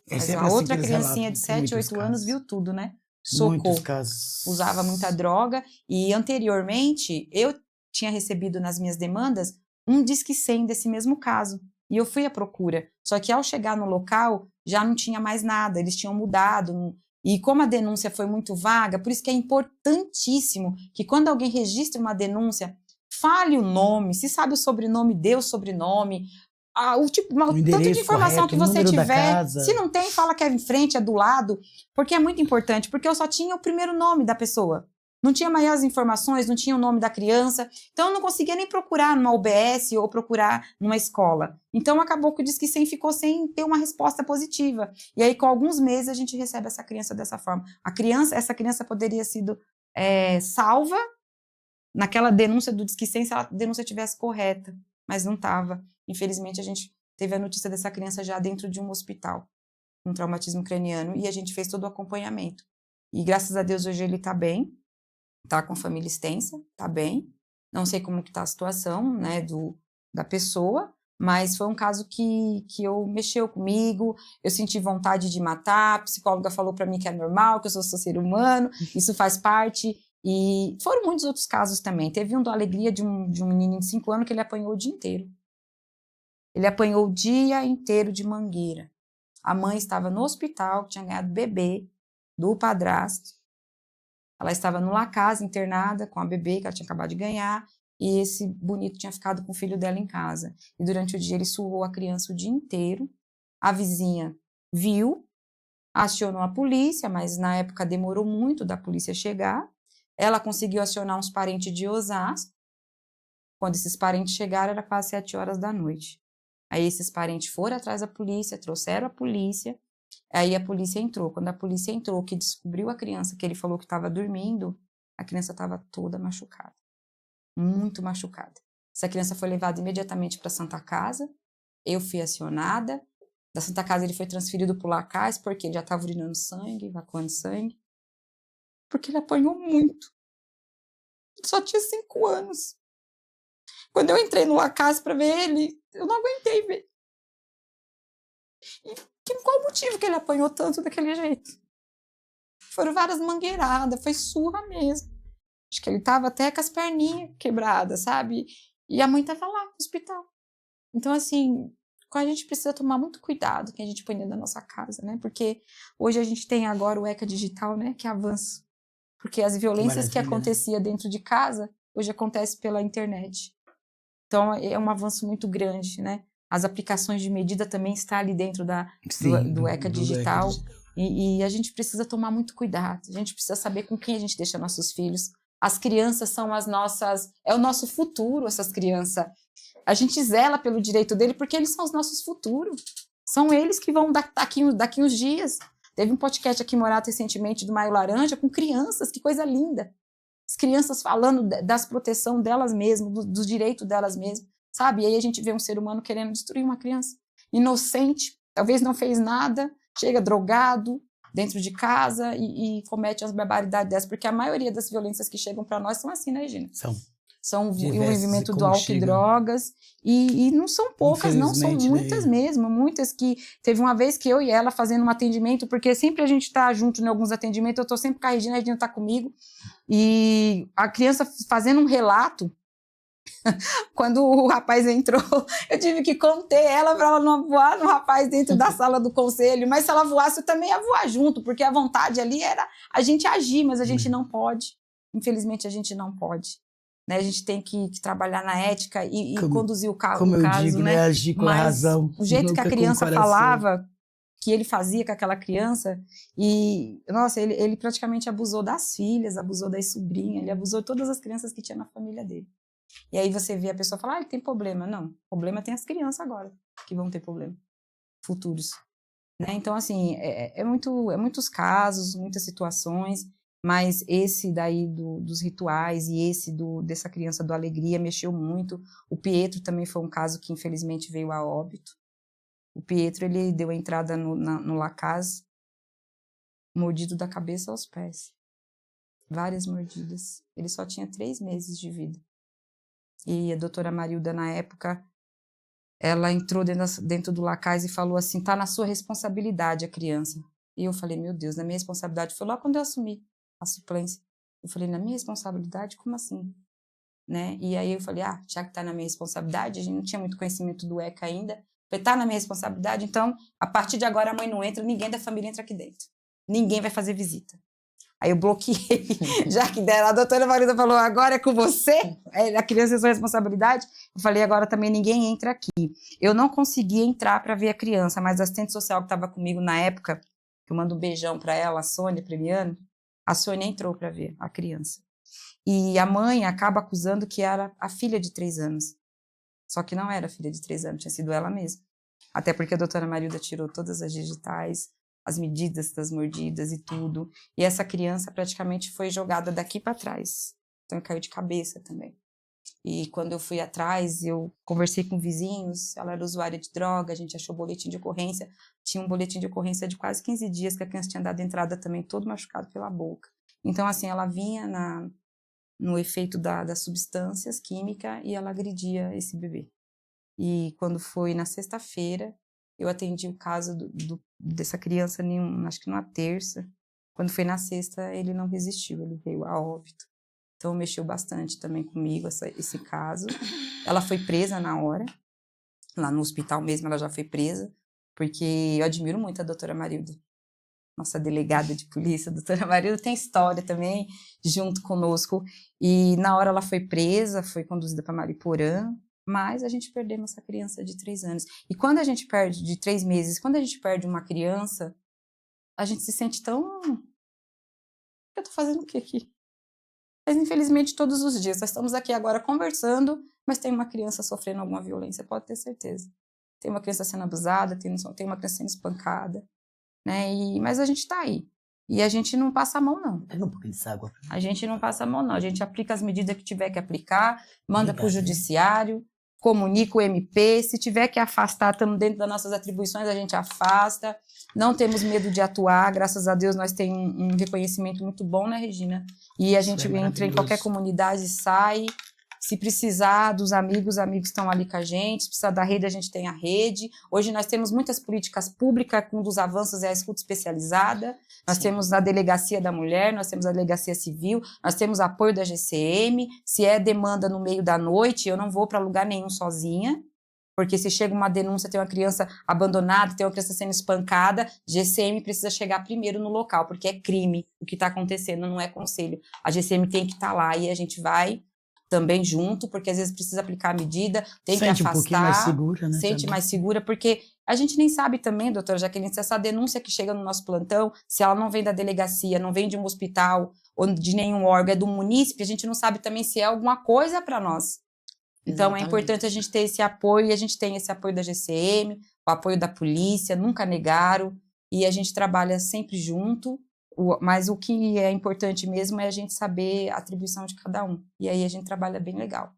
Mas a outra criancinha de 7, 8 anos viu tudo, né? Socou. Muitos casos. Usava muita droga. E, anteriormente, eu tinha recebido nas minhas demandas um Disque 100 desse mesmo caso. E eu fui à procura. Só que ao chegar no local, já não tinha mais nada. Eles tinham mudado. E como a denúncia foi muito vaga, por isso que é importantíssimo que quando alguém registra uma denúncia, fale o nome. Se sabe o sobrenome, dê o sobrenome. Tanto de informação correto, que você tiver. Se Se não tem, fala que é em frente, é do lado. Porque é muito importante. Porque eu só tinha o primeiro nome da pessoa. Não tinha maiores informações, não tinha o nome da criança. Então, eu não conseguia nem procurar numa UBS ou procurar numa escola. Então, acabou que o Disque 100 ficou sem ter uma resposta positiva. E aí, com alguns meses, a gente recebe essa criança dessa forma. Essa criança poderia ter sido salva naquela denúncia do Disque 100 se a denúncia estivesse correta. Mas não estava. Infelizmente, a gente teve a notícia dessa criança já dentro de um hospital, com traumatismo craniano, e a gente fez todo o acompanhamento. E, graças a Deus, hoje ele está bem. Tá com família extensa, tá bem. Não sei como que tá a situação, né, da pessoa, mas foi um caso que mexeu comigo. Eu senti vontade de matar. A psicóloga falou para mim que é normal, que eu sou ser humano, isso faz parte. E foram muitos outros casos também. Teve um da alegria de um menino de 5 anos que ele apanhou o dia inteiro. Ele apanhou o dia inteiro de mangueira. A mãe estava no hospital, tinha ganhado bebê do padrasto. Ela estava numa casa internada com a bebê que ela tinha acabado de ganhar, e esse bonito tinha ficado com o filho dela em casa. E durante o dia ele surrou a criança o dia inteiro. A vizinha viu, acionou a polícia, mas na época demorou muito da polícia chegar. Ela conseguiu acionar uns parentes de Osasco. Quando esses parentes chegaram, era quase 7 horas da noite. Aí esses parentes foram atrás da polícia, trouxeram a polícia, Aí a polícia entrou. Quando a polícia entrou, que descobriu a criança, que ele falou que estava dormindo, a criança estava toda machucada. Muito machucada. Essa criança foi levada imediatamente para a Santa Casa. Eu fui acionada. Da Santa Casa ele foi transferido para o Lacaz, porque ele já estava urinando sangue, evacuando sangue. Porque ele apanhou muito. Ele só tinha 5 anos. Quando eu entrei no Lacaz para ver ele, eu não aguentei ver. E qual o motivo que ele apanhou tanto daquele jeito? Foram várias mangueiradas, foi surra mesmo. Acho que ele tava até com as perninhas quebradas, sabe? E a mãe tava lá no hospital. Então, assim, a gente precisa tomar muito cuidado que a gente põe dentro da nossa casa, né? Porque hoje a gente tem agora o ECA digital, né? Que avança. Porque as violências que acontecia dentro de casa, hoje acontece pela internet. Então, é um avanço muito grande, né? As aplicações de medida também estão ali dentro do ECA digital. E a gente precisa tomar muito cuidado. A gente precisa saber com quem a gente deixa nossos filhos. As crianças são as nossas... É o nosso futuro, essas crianças. A gente zela pelo direito dele porque eles são os nossos futuros. São eles que vão daqui uns dias. Teve um podcast aqui em Morato recentemente do Maio Laranja com crianças. Que coisa linda. As crianças falando das proteção delas mesmas, dos direitos delas mesmas. Sabe? E aí a gente vê um ser humano querendo destruir uma criança. Inocente, talvez não fez nada, chega drogado dentro de casa e comete as barbaridades dessas. Porque a maioria das violências que chegam para nós são assim, né, Regina? São o envolvimento do álcool e drogas. E não são poucas, não, são muitas mesmo. Muitas que... Teve uma vez que eu e ela fazendo um atendimento, porque sempre a gente está junto em alguns atendimentos, eu estou sempre com a Regina está comigo. E a criança fazendo um relato, quando o rapaz entrou, eu tive que conter ela para ela não voar no rapaz dentro da sala do conselho, mas se ela voasse eu também ia voar junto, porque a vontade ali era a gente agir, mas a gente não pode, infelizmente a gente não pode, né? A gente tem que trabalhar na ética e conduzir o caso, como eu digo, né? Agir com a razão. O jeito que a criança falava, que ele fazia com aquela criança, e, nossa, ele praticamente abusou das filhas, abusou das sobrinhas, ele abusou de todas as crianças que tinha na família dele. E aí você vê a pessoa falar, ele tem problema. Não, problema tem as crianças agora, que vão ter problema, futuros. Né? Então, assim, muitos casos, muitas situações, mas esse daí dos rituais e esse dessa criança do Alegria mexeu muito. O Pietro também foi um caso que, infelizmente, veio a óbito. O Pietro, ele deu a entrada no Lacaz, mordido da cabeça aos pés. Várias mordidas. Ele só tinha 3 meses de vida. E a doutora Marilda, na época, ela entrou dentro do Lacaz e falou assim, tá na sua responsabilidade a criança. E eu falei, meu Deus, na minha responsabilidade? Foi lá quando eu assumi a suplência. Eu falei, na minha responsabilidade? Como assim? Né? E aí eu falei, já que tá na minha responsabilidade, a gente não tinha muito conhecimento do ECA ainda. Eu falei, tá na minha responsabilidade, então, a partir de agora a mãe não entra, ninguém da família entra aqui dentro. Ninguém vai fazer visita. Aí eu bloqueei, já que a doutora Marilda falou, agora é com você, a criança é sua responsabilidade. Eu falei, agora também ninguém entra aqui. Eu não consegui entrar para ver a criança, mas a assistente social que estava comigo na época, que eu mando um beijão para ela, a Sônia Premiano, a Sônia entrou para ver a criança. E a mãe acaba acusando que era a filha de 3 anos. Só que não era a filha de 3 anos, tinha sido ela mesma. Até porque a doutora Marilda tirou todas as digitais, as medidas das mordidas e tudo. E essa criança praticamente foi jogada daqui para trás. Então, caiu de cabeça também. E quando eu fui atrás, eu conversei com vizinhos, ela era usuária de droga, a gente achou boletim de ocorrência. Tinha um boletim de ocorrência de quase 15 dias que a criança tinha dado entrada também, todo machucado pela boca. Então, assim, ela vinha no efeito das substâncias químicas e ela agredia esse bebê. E quando foi na sexta-feira, eu atendi o caso dessa criança, acho que numa terça. Quando foi na sexta, ele não resistiu, ele veio a óbito. Então, mexeu bastante também comigo esse caso. Ela foi presa na hora, lá no hospital mesmo ela já foi presa, porque eu admiro muito a doutora Marilda, nossa delegada de polícia. A doutora Marilda tem história também, junto conosco. E na hora ela foi presa, foi conduzida para Mariporã, mas a gente perdemos essa criança de 3 anos. E quando a gente perde de 3 meses, quando a gente perde uma criança, a gente se sente tão... Eu tô fazendo o que aqui? Mas infelizmente todos os dias, nós estamos aqui agora conversando, mas tem uma criança sofrendo alguma violência, pode ter certeza. Tem uma criança sendo abusada, tem uma criança sendo espancada, né? Mas a gente está aí. E a gente não passa a mão, não. Pega um pouquinho de água. A gente não passa a mão, não. A gente aplica as medidas que tiver que aplicar, manda para o Obrigado, né? judiciário, comunica o MP. Se tiver que afastar, estamos dentro das nossas atribuições, a gente afasta. Não temos medo de atuar. Graças a Deus, nós temos um reconhecimento muito bom, né, Regina? E a gente entra em qualquer comunidade e sai. Se precisar dos amigos, os amigos estão ali com a gente. Se precisar da rede, a gente tem a rede. Hoje nós temos muitas políticas públicas, um dos avanços é a escuta especializada. Nós temos a Delegacia da Mulher, nós temos a Delegacia Civil, nós temos apoio da GCM. Se é demanda no meio da noite, eu não vou para lugar nenhum sozinha, porque se chega uma denúncia, tem uma criança abandonada, tem uma criança sendo espancada, GCM precisa chegar primeiro no local, porque é crime o que está acontecendo, não é conselho. A GCM tem que estar lá e a gente vai também junto, porque às vezes precisa aplicar a medida, tem que afastar. Sente um pouquinho mais segura, né? Sente também. mais segura, porque a gente nem sabe também, doutora Jaqueline, se essa denúncia que chega no nosso plantão, se ela não vem da delegacia, não vem de um hospital ou de nenhum órgão, é do munícipe, a gente não sabe também se é alguma coisa para nós. Então, Exatamente. é importante a gente ter esse apoio, e a gente tem esse apoio da GCM, o apoio da polícia, nunca negaram, e a gente trabalha sempre junto. Mas o que é importante mesmo é a gente saber a atribuição de cada um. E aí a gente trabalha bem legal.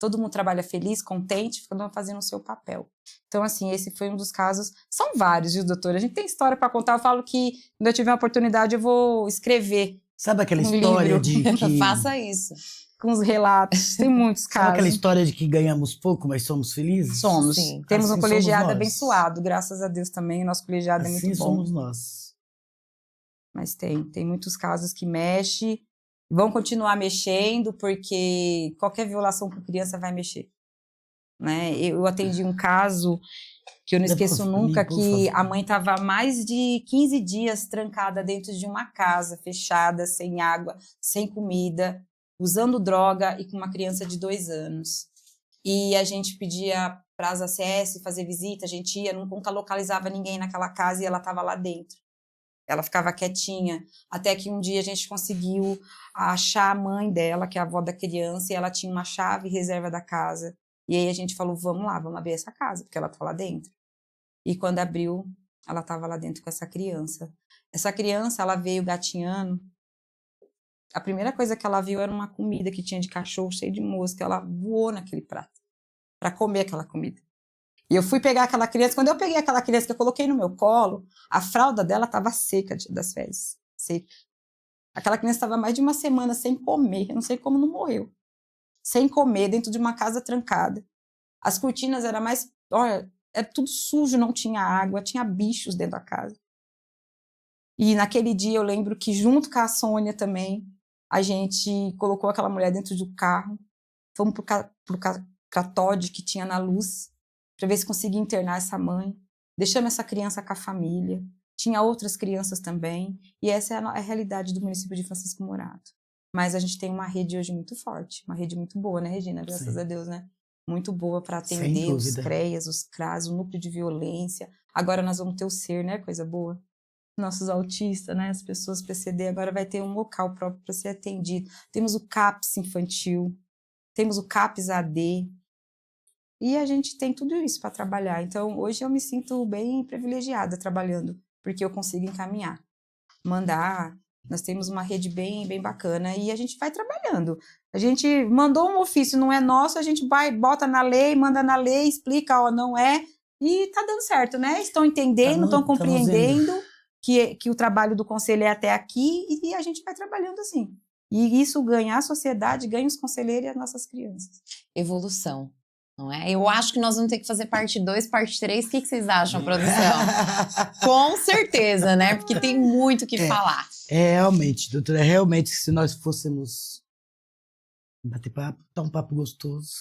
Todo mundo trabalha feliz, contente, ficando fazendo o seu papel. Então, assim, esse foi um dos casos. São vários, viu, doutora? A gente tem história para contar. Eu falo que, quando eu tiver a oportunidade, eu vou escrever. Sabe aquela Um história livro. de que... Faça isso. Com os relatos. Tem muitos Sabe casos. aquela história de que ganhamos pouco, mas somos felizes? Somos. Sim. Temos Assim um colegiado somos nós. abençoado, graças a Deus também. O nosso colegiado é Assim muito bom. somos nós. Mas tem muitos casos que mexe, vão continuar mexendo, porque qualquer violação por criança vai mexer. Né? Eu atendi um caso que eu não esqueço nunca, que a mãe estava mais de 15 dias trancada dentro de uma casa, fechada, sem água, sem comida, usando droga e com uma criança de 2 anos. E a gente pedia para as ACS fazer visita, a gente ia, nunca localizava ninguém naquela casa e ela estava lá dentro. Ela ficava quietinha, até que um dia a gente conseguiu achar a mãe dela, que é a avó da criança, e ela tinha uma chave reserva da casa. E aí a gente falou, vamos lá, vamos abrir essa casa, porque ela tá lá dentro. E quando abriu, ela estava lá dentro com essa criança. Essa criança, ela veio gatinhando. A primeira coisa que ela viu era uma comida que tinha de cachorro, cheio de mosca. Ela voou naquele prato para comer aquela comida. E eu fui pegar aquela criança, quando eu peguei aquela criança que eu coloquei no meu colo, a fralda dela estava seca das fezes, seca. Aquela criança estava mais de uma semana sem comer, eu não sei como não morreu. Sem comer, dentro de uma casa trancada. As cortinas eram mais, olha, era tudo sujo, não tinha água, tinha bichos dentro da casa. E naquele dia eu lembro que junto com a Sônia também, a gente colocou aquela mulher dentro do carro, fomos pro Catode que tinha na Luz, para ver se conseguia internar essa mãe, deixamos essa criança com a família, tinha outras crianças também, e essa é a realidade do município de Francisco Morato. Mas a gente tem uma rede hoje muito forte, uma rede muito boa, né, Regina? Graças Sim. a Deus, né? Muito boa para atender os CREAS, os CRAS, o núcleo de violência. Agora nós vamos ter o SER, né? Coisa boa. Nossos autistas, né? As pessoas PCD, agora vai ter um local próprio para ser atendido. Temos o CAPS infantil, temos o CAPS AD, e a gente tem tudo isso para trabalhar. Então, hoje eu me sinto bem privilegiada trabalhando, porque eu consigo encaminhar, mandar. Nós temos uma rede bem, bem bacana e a gente vai trabalhando. A gente mandou um ofício, não é nosso, a gente vai, bota na lei, manda na lei, explica, ó, não é, e tá dando certo, né? Estão entendendo, estão compreendendo que o trabalho do conselho é até aqui e a gente vai trabalhando assim. E isso ganha a sociedade, ganha os conselheiros e as nossas crianças. Evolução. Não é? Eu acho que nós vamos ter que fazer parte 2, parte 3. O que vocês acham, produção? Com certeza, né? Porque tem muito o que falar. Realmente, doutora, realmente, se nós fôssemos bater papo, tá um papo gostoso.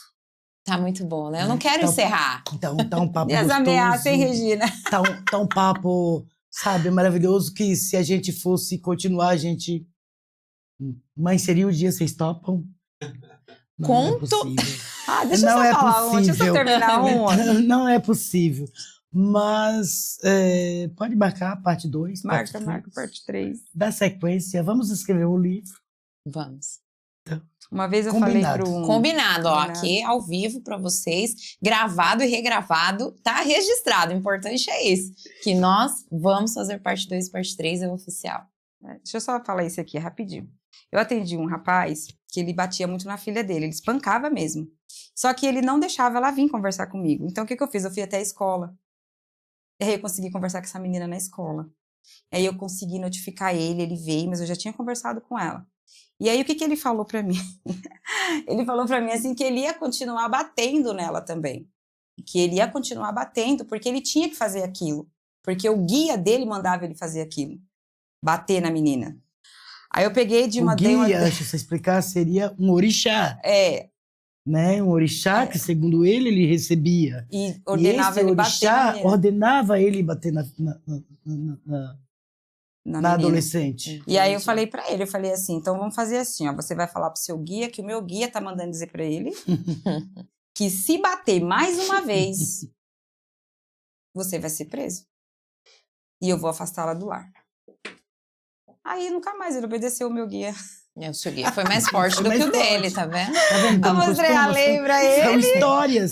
Tá muito bom, né? Eu não quero encerrar. Então, tá um papo E as gostoso. ameaças, hein, Regina? Tá um papo, sabe, maravilhoso, que se a gente fosse continuar, a gente... Mãe, seria o dia, vocês topam? Não, Conto. não é possível. Deixa eu só falar uma, deixa eu só terminar uma. Não é possível. Mas pode marcar a parte 2. Marca parte 3. Dá sequência. Vamos escrever o livro. Vamos. Então, Uma vez eu Combinado. falei pro... Combinado, ó, Combinado. aqui ao vivo pra vocês, gravado e regravado, tá registrado. O importante é isso, que nós vamos fazer parte 2 e parte 3, é oficial. Deixa eu só falar isso aqui rapidinho. Eu atendi um rapaz que ele batia muito na filha dele, ele espancava mesmo. Só que ele não deixava ela vir conversar comigo. Então, o que eu fiz? Eu fui até a escola. E aí eu consegui conversar com essa menina na escola. Aí eu consegui notificar ele veio, mas eu já tinha conversado com ela. E aí, o que ele falou pra mim? Ele falou pra mim, assim, que ele ia continuar batendo nela também. Que ele ia continuar batendo, porque ele tinha que fazer aquilo. Porque o guia dele mandava ele fazer aquilo. Bater na menina. Aí eu peguei de uma... O guia, deixa eu só explicar, seria um orixá. Né? Um orixá que, segundo ele recebia. E ordenava e esse ele bater na orixá menina. ordenava ele bater na adolescente. E aí eu falei pra ele, eu falei assim, então vamos fazer assim, ó, você vai falar pro seu guia que o meu guia tá mandando dizer pra ele que se bater mais uma vez, você vai ser preso. E eu vou afastá-la do lar. Aí nunca mais ele obedeceu o meu guia. O seu guia foi mais forte do que o dele, tá vendo? Tá vendo? Eu mostrei a lei pra ele. São histórias.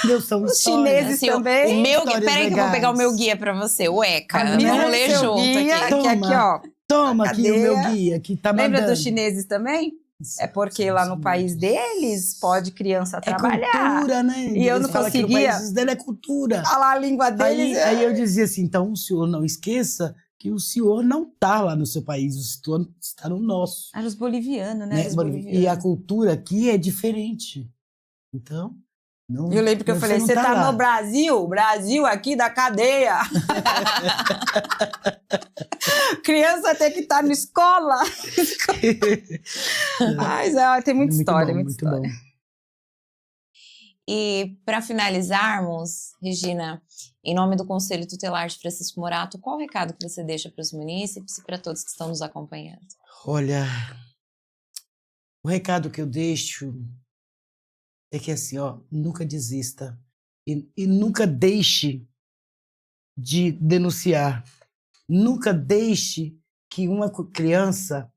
Meu, são Os histórias. chineses Assim, também. O meu guia, Histórias peraí que eu vou pegar o meu legais. guia pra você, o ECA. Camila, Vamos ler seu junto guia, aqui. que aqui, ó. Toma aqui o meu Cadeia. guia, que tá mandando. Lembra dos chineses também? É porque lá no país deles pode criança É trabalhar. cultura, né? E eu Eles não falam que no conseguia país dele é cultura. Falar a língua deles. Aí eu dizia assim, então o senhor não esqueça que o senhor não está lá no seu país, o senhor está no nosso. Era os bolivianos, né? Né? Os bolivianos. E a cultura aqui é diferente. Então, não. Eu lembro que eu você falei, não você tá lá. no Brasil aqui da cadeia. Criança tem que estar na escola. Mas tem muita Muito história, bom, muita muito história. bom. E para finalizarmos, Regina, em nome do Conselho Tutelar de Francisco Morato, qual o recado que você deixa para os munícipes e para todos que estão nos acompanhando? Olha, o recado que eu deixo é que assim, ó, nunca desista e nunca deixe de denunciar. Nunca deixe que uma criança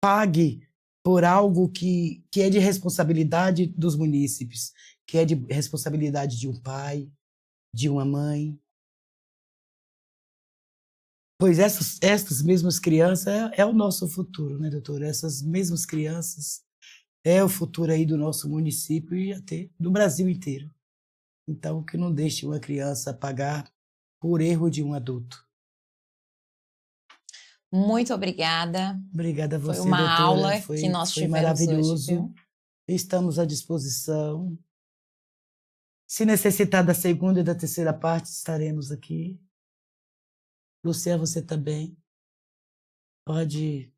pague por algo que é de responsabilidade dos munícipes, que é de responsabilidade de um pai, de uma mãe. Pois essas mesmas crianças é o nosso futuro, né, doutora? Essas mesmas crianças é o futuro aí do nosso município e até do Brasil inteiro. Então, que não deixe uma criança pagar por erro de um adulto. Muito obrigada. Obrigada a você, Foi uma doutora. aula Foi, que nós foi tivemos maravilhoso. hoje, viu? Estamos à disposição. Se necessitar da segunda e da terceira parte, estaremos aqui. Lucia, você também. Pode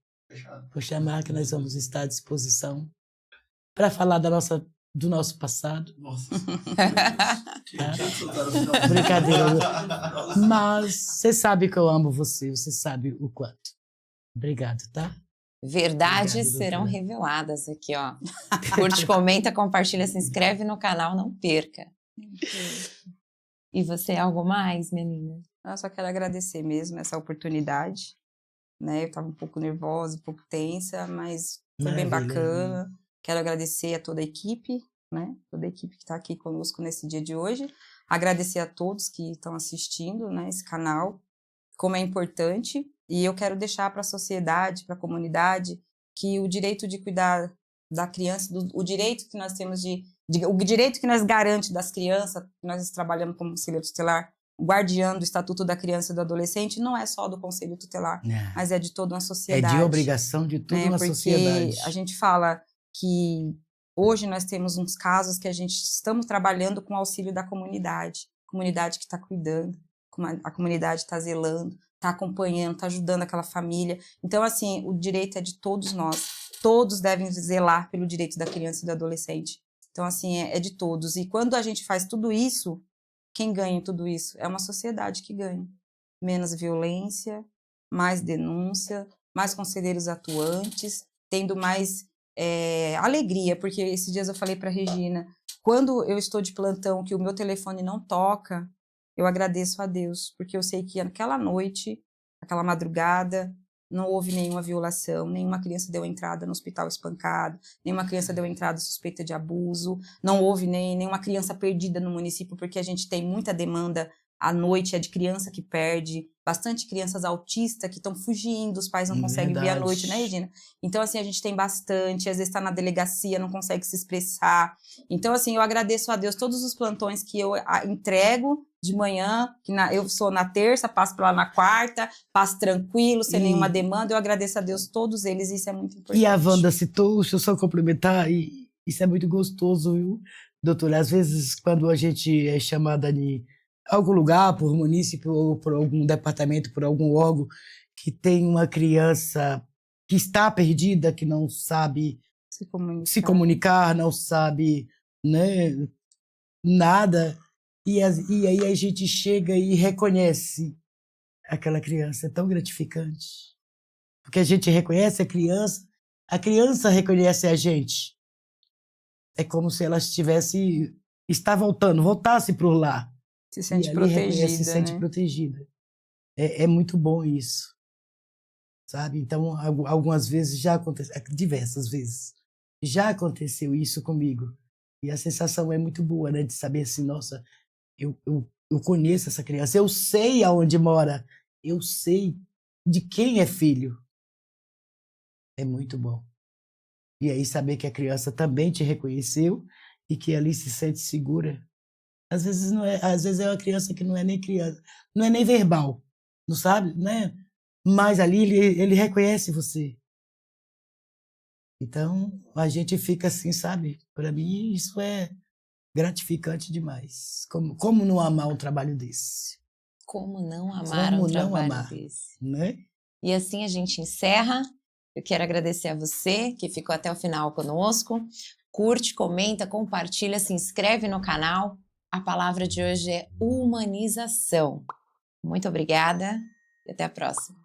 chamar que nós vamos estar à disposição para falar do nosso passado. Nossa. Brincadeira. Mas você sabe que eu amo você, você sabe o quanto. Obrigado, tá? Verdades Obrigado, serão doutora. reveladas aqui, ó. Curte, comenta, compartilha, se inscreve no canal, não perca. E você, algo mais, menina? Eu só quero agradecer mesmo essa oportunidade. Né? Eu estava um pouco nervosa, um pouco tensa, mas foi bem Maravilha. bacana. Quero agradecer a toda a equipe, né? Toda a equipe que está aqui conosco nesse dia de hoje. Agradecer a todos que estão assistindo, né, esse canal, como é importante. E eu quero deixar para a sociedade, para a comunidade, que o direito de cuidar da criança, o direito que nós temos o direito que nós garante das crianças, que nós trabalhamos como Conselho Tutelar, guardião do Estatuto da Criança e do Adolescente, não é só do Conselho Tutelar, mas é de toda uma É sociedade. de obrigação de toda uma Porque sociedade. a gente fala que hoje nós temos uns casos que a gente estamos trabalhando com o auxílio da comunidade que está cuidando, a comunidade está zelando, está acompanhando, está ajudando aquela família. Então, assim, o direito é de todos nós. Todos devem zelar pelo direito da criança e do adolescente. Então, assim, é de todos. E quando a gente faz tudo isso, quem ganha em tudo isso? É uma sociedade que ganha. Menos violência, mais denúncia, mais conselheiros atuantes, tendo mais alegria, porque esses dias eu falei para a Regina, quando eu estou de plantão, que o meu telefone não toca, eu agradeço a Deus, porque eu sei que naquela noite, aquela madrugada, não houve nenhuma violação, nenhuma criança deu entrada no hospital espancado, nenhuma criança deu entrada suspeita de abuso, não houve nenhuma criança perdida no município, porque a gente tem muita demanda à noite, é de criança que perde, bastante crianças autistas que estão fugindo, os pais não conseguem vir à noite, né, Regina? Então, assim, a gente tem bastante, às vezes está na delegacia, não consegue se expressar. Então, assim, eu agradeço a Deus todos os plantões que eu entrego de manhã, eu sou na terça, passo para lá na quarta, passo tranquilo, sem nenhuma demanda, eu agradeço a Deus todos eles, isso é muito importante. E a Wanda citou, deixa eu só complementar, e isso é muito gostoso, viu, doutora? Às vezes, quando a gente é chamada de algum lugar, por município ou por algum departamento, por algum órgão, que tem uma criança que está perdida, que não sabe se comunicar, não sabe, né, nada, e aí a gente chega e reconhece aquela criança. É tão gratificante. Porque a gente reconhece a criança reconhece a gente. É como se ela voltasse para o lar. Se sente e ali protegida, reconhece, se sente né? protegida. É muito bom isso, sabe? Então, algumas vezes já aconteceu, diversas vezes, já aconteceu isso comigo. E a sensação é muito boa, né? De saber assim, nossa, eu conheço essa criança, eu sei aonde mora, eu sei de quem é filho. É muito bom. E aí saber que a criança também te reconheceu e que ali se sente segura. Às vezes é uma criança que não é nem criança, não é nem verbal, não sabe, né? Mas ali ele reconhece você. Então a gente fica assim, sabe? Para mim isso é gratificante demais. Como não amar um trabalho desse? Como não amar um Como não trabalho amar, desse? né? E assim a gente encerra. Eu quero agradecer a você que ficou até o final conosco. Curte, comenta, compartilha, se inscreve no canal. A palavra de hoje é humanização. Muito obrigada e até a próxima.